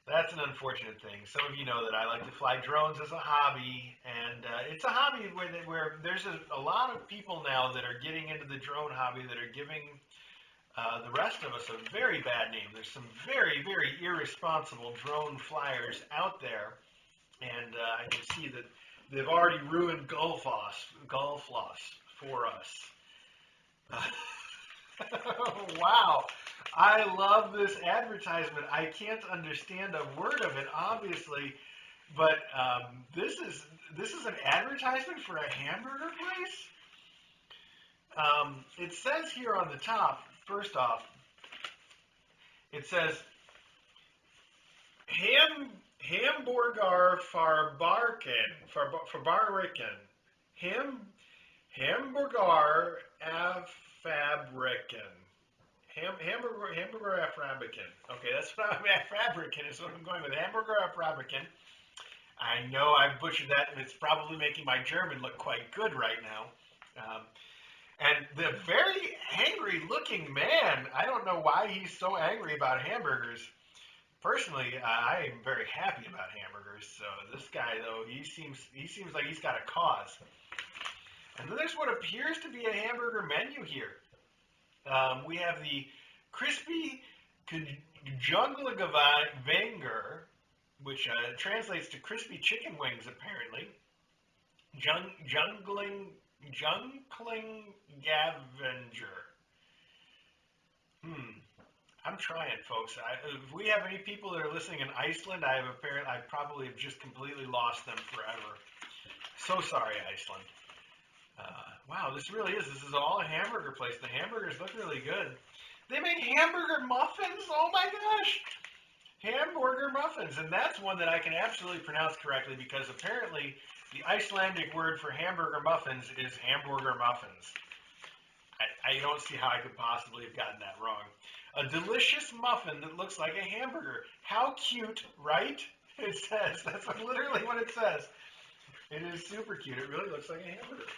A: that's an unfortunate thing. Some of you know that I like to fly drones as a hobby, and it's a hobby where there's a lot of people now that are getting into the drone hobby that are giving the rest of us a very bad name. There's some very, very irresponsible drone flyers out there, and I can see that they've already ruined golf loss for us. Wow. I love this advertisement. I can't understand a word of it, obviously, but this is an advertisement for a hamburger place. It says here on the top, first off, it says Hamburger Fabriken. Hamburger Fabriken. Hamburger Fabriken. Okay, that's what I'm at. Fabriken is what I'm going with. Hamburger Fabriken. I know I butchered that, and it's probably making my German look quite good right now. And the very angry-looking man, I don't know why he's so angry about hamburgers. Personally, I am very happy about hamburgers. So this guy, though, he seems like he's got a cause. And then there's what appears to be a hamburger menu here. We have the crispy Junglewenger, which translates to crispy chicken wings, apparently. Jungling Gavenger. I'm trying, folks. If we have any people that are listening in Iceland, I probably have just completely lost them forever. So sorry, Iceland. Wow, this is all a hamburger place. The hamburgers look really good. They make hamburger muffins? Oh my gosh! Hamburger muffins. And that's one that I can absolutely pronounce correctly because apparently the Icelandic word for hamburger muffins is hamburger muffins. I don't see how I could possibly have gotten that wrong. A delicious muffin that looks like a hamburger. How cute, right? It says. That's literally what it says. It is super cute. It really looks like a hamburger.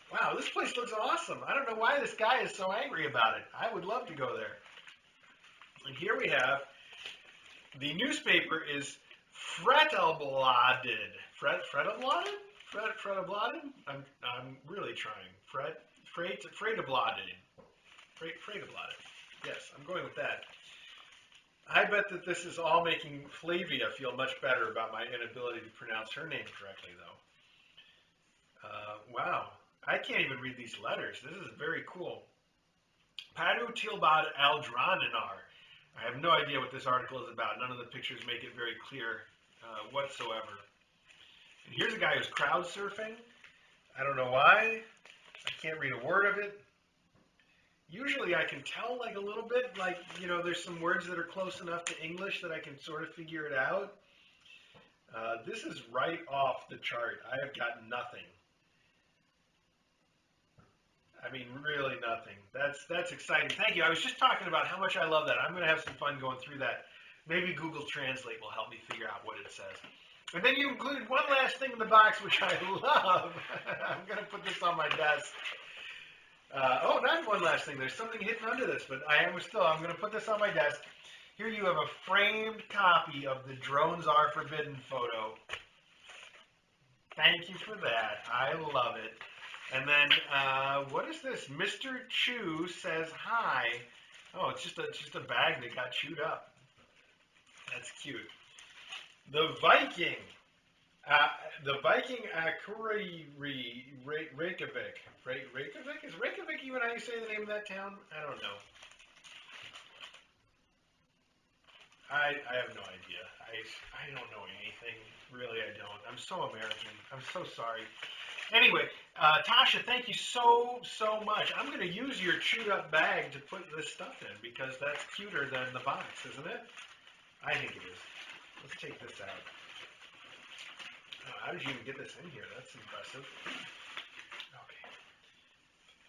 A: Wow, this place looks awesome. I don't know why this guy is so angry about it. I would love to go there. And here we have, the newspaper is Fretabladet. Fretabladet? Fretabladet? I'm really trying. Fretabladet. Fretabladet. Yes, I'm going with that. I bet that this is all making Flavia feel much better about my inability to pronounce her name correctly, though. Wow. I can't even read these letters. This is very cool. Padu Tilbad Aldrananar. I have no idea what this article is about. None of the pictures make it very clear whatsoever. And here's a guy who's crowd surfing. I don't know why. I can't read a word of it. Usually I can tell like a little bit, like, you know, there's some words that are close enough to English that I can sort of figure it out. This is right off the chart. I have got nothing. I mean, really nothing. That's exciting. Thank you. I was just talking about how much I love that. I'm going to have some fun going through that. Maybe Google Translate will help me figure out what it says. And then you included one last thing in the box, which I love. I'm going to put this on my desk. Oh, not one last thing. There's something hidden under this, but I'm going to put this on my desk. Here you have a framed copy of the Drones Are Forbidden photo. Thank you for that. I love it. And then, what is this? Mr. Chew says hi. Oh, it's just a bag that got chewed up. That's cute. The Viking Akuri Reykjavik. Reykjavik? Is Reykjavik even how you say the name of that town? I don't know. I have no idea. I don't know anything. Really, I don't. I'm so American. I'm so sorry. Anyway, Tasha, thank you so much. I'm going to use your chewed up bag to put this stuff in because that's cuter than the box, isn't it? I think it is. Let's take this out. How did you even get this in here? That's impressive. Okay.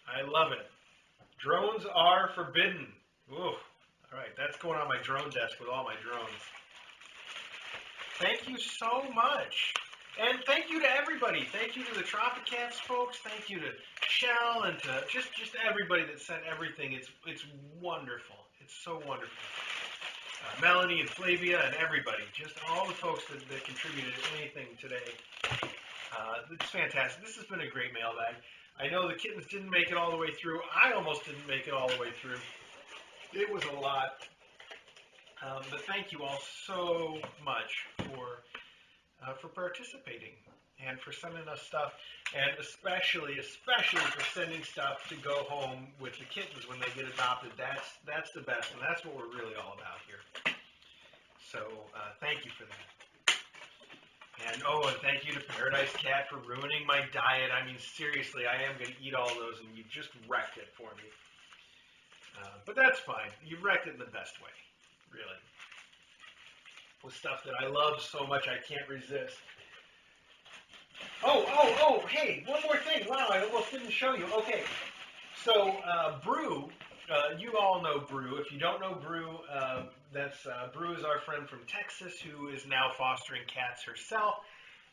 A: I love it. Drones are forbidden. Ooh. All right, that's going on my drone desk with all my drones. Thank you so much. And thank you to everybody. Thank you to the Tropicats folks. Thank you to Shell and to just everybody that sent everything. It's wonderful. It's so wonderful. Melanie and Flavia and everybody. Just all the folks that contributed anything today. It's fantastic. This has been a great mailbag. I know the Kittens didn't make it all the way through. I almost didn't make it all the way through. It was a lot. But thank you all so much for participating and for sending us stuff, and especially for sending stuff to go home with the kittens when they get adopted. That's the best, and that's what we're really all about here. So thank you for that. And thank you to Paradise Cat for ruining my diet. I mean, seriously, I am going to eat all those, and you just wrecked it for me. But that's fine. You wrecked it in the best way, really. With stuff that I love so much I can't resist. Hey, one more thing. Wow, I almost didn't show you. Okay, so Brew, you all know Brew. If you don't know Brew, Brew is our friend from Texas who is now fostering cats herself,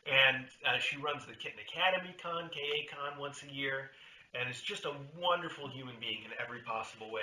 A: and she runs the Kitten Academy Con, KA Con, once a year, and is just a wonderful human being in every possible way.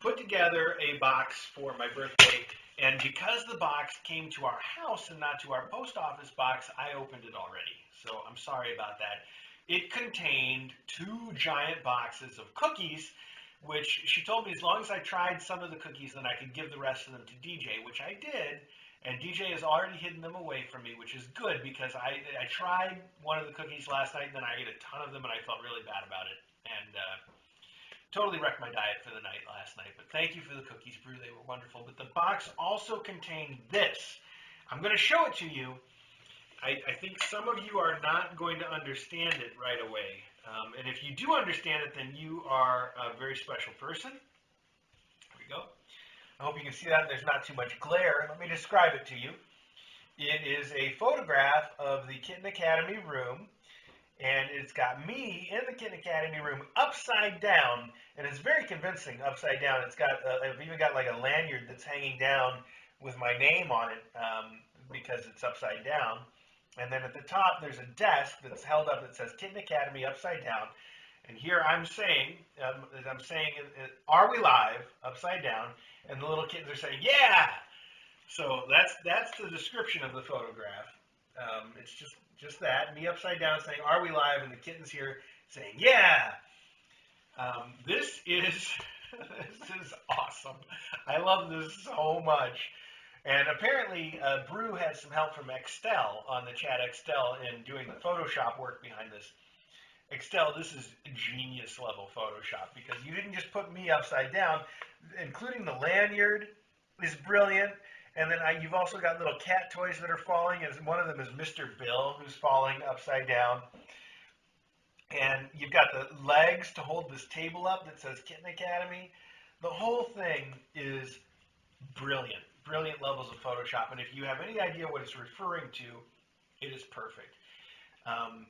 A: Put together a box for my birthday, and because the box came to our house and not to our post office box, I opened it already. So I'm sorry about that. It contained 2 giant boxes of cookies, which she told me as long as I tried some of the cookies, then I could give the rest of them to DJ, which I did. And DJ has already hidden them away from me, which is good because I tried one of the cookies last night, and then I ate a ton of them, and I felt really bad about it. And totally wrecked my diet for the night last night. But thank you for the cookies, Brew. They were wonderful. But the box also contained this. I'm going to show it to you. I think some of you are not going to understand it right away. And if you do understand it, then you are a very special person. There we go. I hope you can see that and there's not too much glare. Let me describe it to you. It is a photograph of the Kitten Academy room, and it's got me in the Kitten Academy room upside down, and it's very convincing upside down. It's got, I've even got like a lanyard that's hanging down with my name on it because it's upside down. And then at the top, there's a desk that's held up that says Kitten Academy upside down. And here I'm saying, are we live? Upside down. And the little kittens are saying, yeah! So that's the description of the photograph. It's just that, me upside down saying, are we live? And the kittens here saying, yeah! This is awesome. I love this so much. And apparently, Brew had some help from Excel on the chat, Excel, in doing the Photoshop work behind this. Excel, this is genius level Photoshop because you didn't just put me upside down, including the lanyard is brilliant. And then you've also got little cat toys that are falling, and one of them is Mr. Bill, who's falling upside down. And you've got the legs to hold this table up that says Kitten Academy. The whole thing is brilliant. Brilliant levels of Photoshop, and if you have any idea what it's referring to, it is perfect.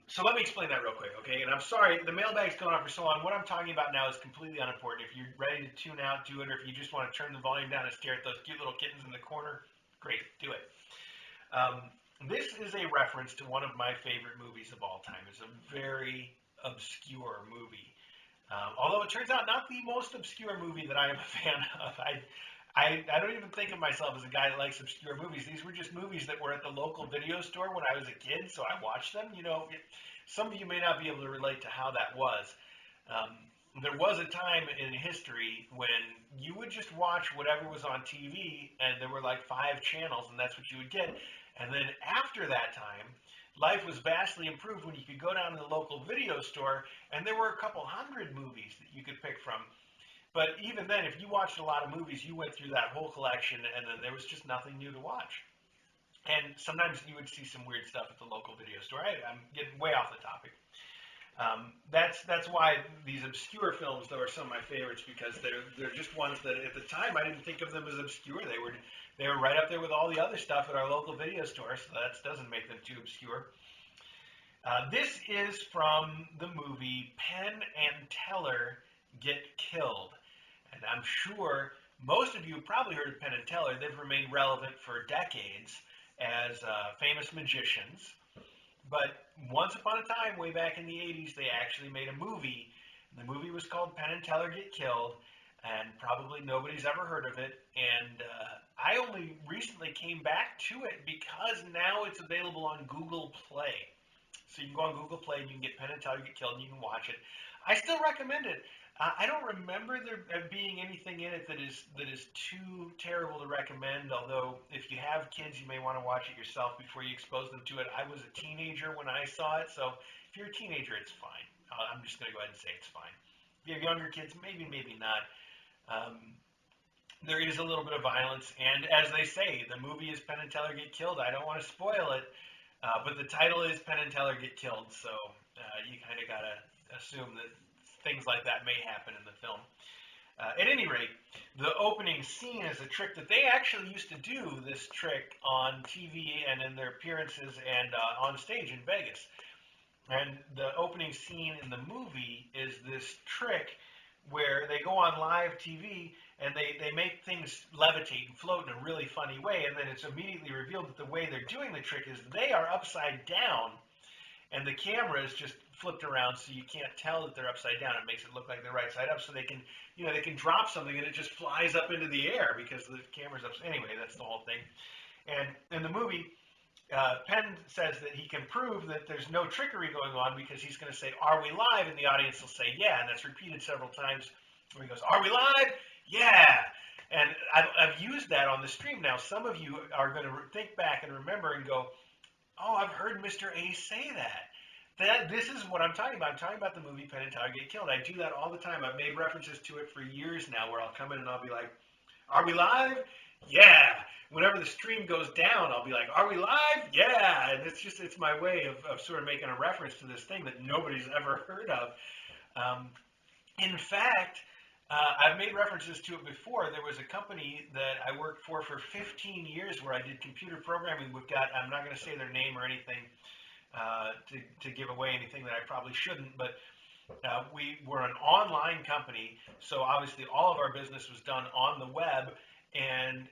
A: So let me explain that real quick, okay? And I'm sorry, the mailbag's going on for so long. What I'm talking about now is completely unimportant. If you're ready to tune out, do it, or if you just want to turn the volume down and stare at those cute little kittens in the corner, great, do it. This is a reference to one of my favorite movies of all time. It's a very obscure movie. Although it turns out not the most obscure movie that I am a fan of. I don't even think of myself as a guy that likes obscure movies. These were just movies that were at the local video store when I was a kid, so I watched them. You know, some of you may not be able to relate to how that was. There was a time in history when you would just watch whatever was on TV, and there were like 5 channels, and that's what you would get. And then after that time, life was vastly improved when you could go down to the local video store, and there were a couple hundred movies that you could pick from. But even then, if you watched a lot of movies, you went through that whole collection, and then there was just nothing new to watch. And sometimes you would see some weird stuff at the local video store. I'm getting way off the topic. That's why these obscure films, though, are some of my favorites, because they're just ones that at the time I didn't think of them as obscure. They were right up there with all the other stuff at our local video store, so that doesn't make them too obscure. This is from the movie Penn and Teller Get Killed. And I'm sure most of you have probably heard of Penn and Teller. They've remained relevant for decades as famous magicians. But once upon a time, way back in the 80s, they actually made a movie. The movie was called Penn and Teller Get Killed, and probably nobody's ever heard of it. And I only recently came back to it because now it's available on Google Play. So you can go on Google Play and you can get Penn and Teller Get Killed and you can watch it. I still recommend it. I don't remember there being anything in it that is too terrible to recommend, although if you have kids, you may want to watch it yourself before you expose them to it. I was a teenager when I saw it, so if you're a teenager, it's fine. I'm just going to go ahead and say it's fine. If you have younger kids, maybe not. There is a little bit of violence, and as they say, the movie is Penn and Teller Get Killed. I don't want to spoil it, but the title is Penn and Teller Get Killed, so you kind of got to assume that things like that may happen in the film. At any rate, the opening scene is a trick that they actually used to do, this trick on TV and in their appearances and on stage in Vegas. And the opening scene in the movie is this trick where they go on live TV and they make things levitate and float in a really funny way, and then it's immediately revealed that the way they're doing the trick is they are upside down and the camera is just flipped around so you can't tell that they're upside down. It makes it look like they're right side up, so they can, they can drop something and it just flies up into the air because the camera's up. Anyway, that's the whole thing. And in the movie, Penn says that he can prove that there's no trickery going on because he's going to say, "Are we live?" And the audience will say, "Yeah," and that's repeated several times where he goes, "Are we live? Yeah." And I've used that on the stream now. Some of you are going to think back and remember and go, "Oh, I've heard Mr. A say that." This is what I'm talking about. I'm talking about the movie Penn and Teller Get Killed. I do that all the time. I've made references to it for years now where I'll come in and I'll be like, "Are we live? Yeah." Whenever the stream goes down, I'll be like, "Are we live? Yeah." And it's my way of sort of making a reference to this thing that nobody's ever heard of. In fact, I've made references to it before. There was a company that I worked for 15 years where I did computer programming. I'm not going to say their name or anything to give away anything that I probably shouldn't, but we were an online company, so obviously all of our business was done on the web, and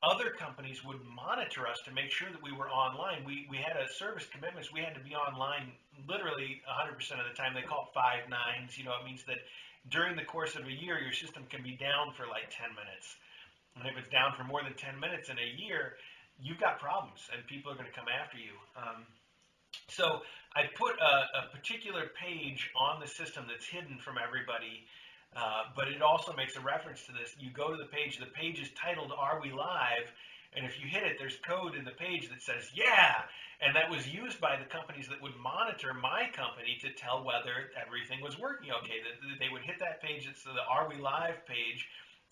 A: other companies would monitor us to make sure that we were online. We had a service commitments. We had to be online literally 100% of the time. They call it 5 nines. It means that during the course of a year, your system can be down for like 10 minutes. And if it's down for more than 10 minutes in a year, you've got problems, and people are going to come after you. So I put a particular page on the system that's hidden from everybody, but it also makes a reference to this. You go to the page is titled "Are We Live?" and if you hit it, there's code in the page that says "Yeah," and that was used by the companies that would monitor my company to tell whether everything was working okay. They would hit that page, it's the "Are We Live?" page,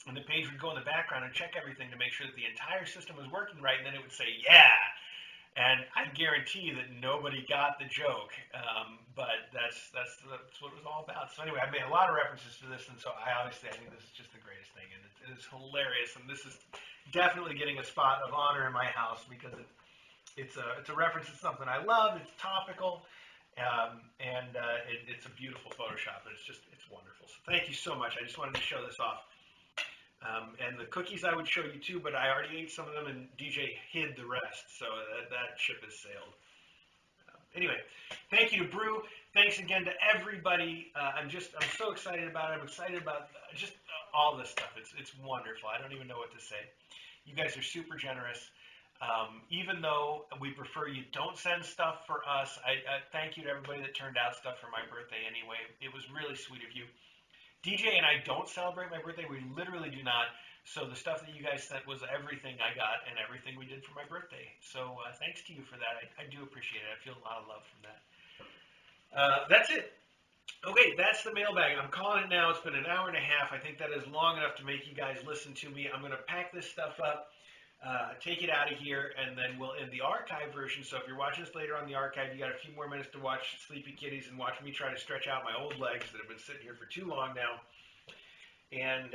A: and the page would go in the background and check everything to make sure that the entire system was working right, and then it would say "Yeah." And I guarantee that nobody got the joke, but that's what it was all about. So anyway, I made a lot of references to this, and so I think this is just the greatest thing, and it is hilarious. And this is definitely getting a spot of honor in my house because it's a reference to something I love. It's topical, and it's a beautiful Photoshop, and it's wonderful. So thank you so much. I just wanted to show this off. And the cookies I would show you too, but I already ate some of them and DJ hid the rest, so that ship has sailed. Anyway, thank you to Brew. Thanks again to everybody. I'm so excited about it. I'm excited about just all this stuff. It's wonderful. I don't even know what to say. You guys are super generous. Even though we prefer you don't send stuff for us, I thank you to everybody that turned out stuff for my birthday anyway. It was really sweet of you. DJ and I don't celebrate my birthday. We literally do not. So the stuff that you guys sent was everything I got and everything we did for my birthday. So thanks to you for that. I do appreciate it. I feel a lot of love from that. That's it. Okay, that's the mailbag. I'm calling it now. It's been an hour and a half. I think that is long enough to make you guys listen to me. I'm going to pack this stuff up, take it out of here, and then we'll end the archive version. So if you're watching this later on the archive, you got a few more minutes to watch Sleepy Kitties and watch me try to stretch out my old legs that have been sitting here for too long now. And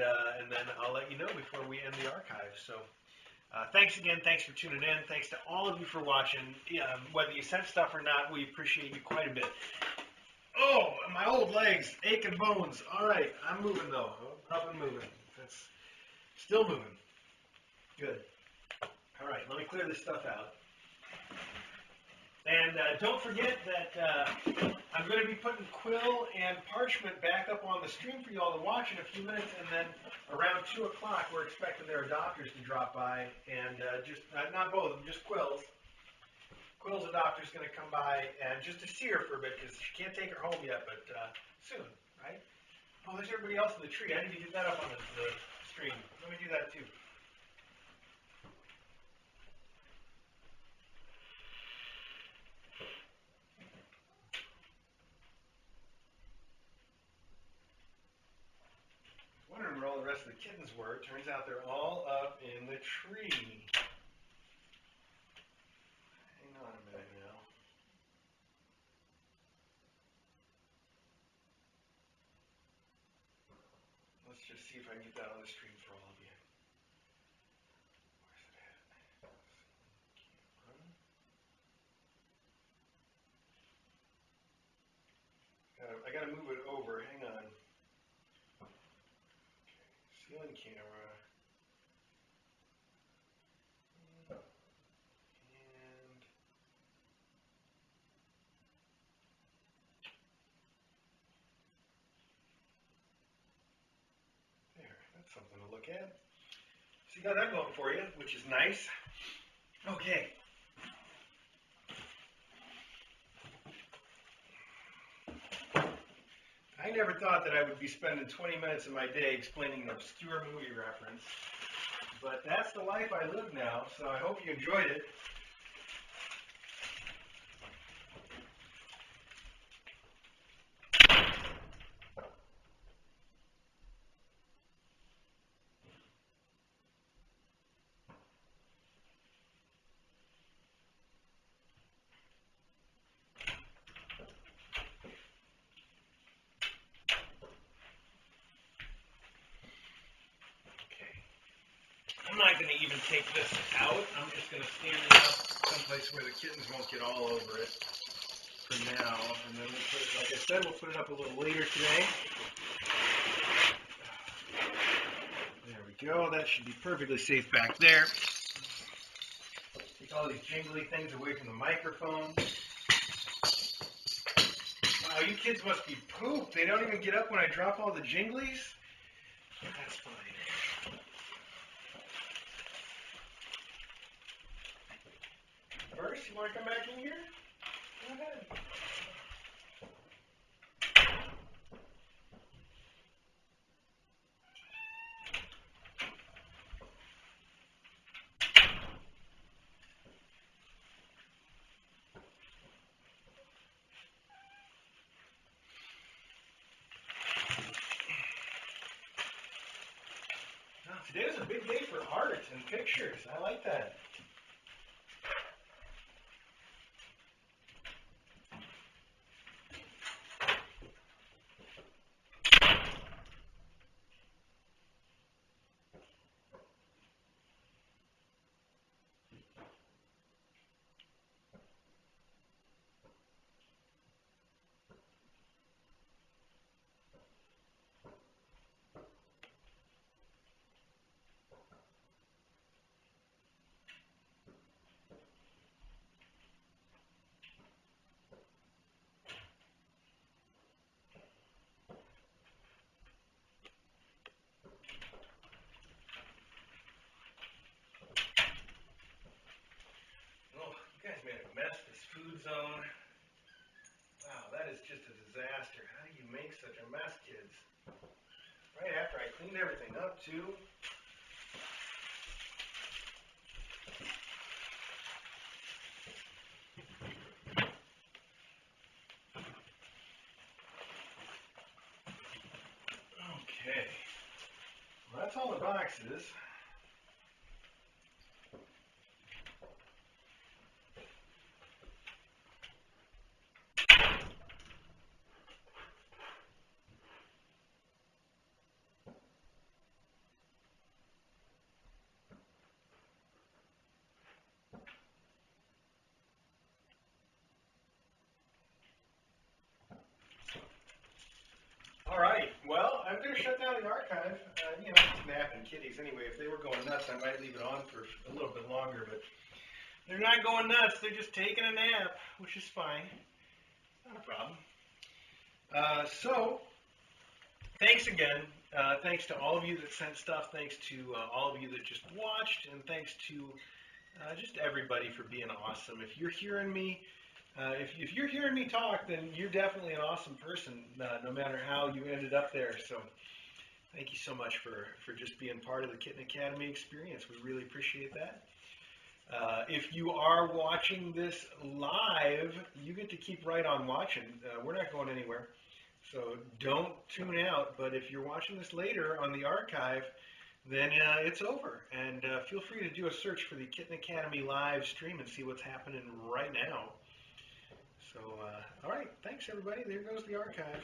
A: then I'll let you know before we end the archive. So thanks again. Thanks for tuning in. Thanks to all of you for watching. Whether you sent stuff or not, we appreciate you quite a bit. Oh, my old legs, aching bones. All right, I'm moving though. Up and moving. That's still moving. Good. All right, let me clear this stuff out. And don't forget that I'm going to be putting quill and parchment back up on the stream for you all to watch in a few minutes, and then around 2 o'clock we're expecting their adopters to drop by, and just not both of them, just Quill's. Quill's adopter's going to come by and just to see her for a bit because she can't take her home yet, but soon, right? Oh, there's everybody else in the tree. I need to get that up on the stream. Let me do that too. Wondering where all the rest of the kittens were. Turns out they're all up in the tree. Hang on a minute now. Let's just see if I can get that on the stream for all of you. Where's it at? I gotta move it over. Hang on. Ceiling camera. And there. That's something to look at. So you got that going for you, which is nice. Okay. I never thought that I would be spending 20 minutes of my day explaining an obscure movie reference, but that's the life I live now, so I hope you enjoyed it. I'm not going to even take this out. I'm just going to stand it up someplace where the kittens won't get all over it for now. And then we'll put it, like I said, we'll put it up a little later today. There we go. That should be perfectly safe back there. Take all these jingly things away from the microphone. Wow, you kids must be pooped. They don't even get up when I drop all the jinglies? That's fine. First, you want to come back in here? Go ahead. Now, today was a big day for art and pictures. I like that. You guys made a mess, this food zone. Wow, that is just a disaster. How do you make such a mess, kids? Right after I cleaned everything up, too. Okay. Well, that's all the boxes. babies. Anyway, if they were going nuts, I might leave it on for a little bit longer, but they're not going nuts. They're just taking a nap, which is fine. Not a problem. So, thanks again. Thanks to all of you that sent stuff. Thanks to all of you that just watched, and thanks to just everybody for being awesome. If you're hearing me, if you're hearing me talk, then you're definitely an awesome person, no matter how you ended up there. So, thank you so much for just being part of the Kitten Academy experience. We really appreciate that. If you are watching this live, you get to keep right on watching. We're not going anywhere. So don't tune out, but if you're watching this later on the archive, then it's over. And feel free to do a search for the Kitten Academy live stream and see what's happening right now. So, all right, thanks everybody. There goes the archive.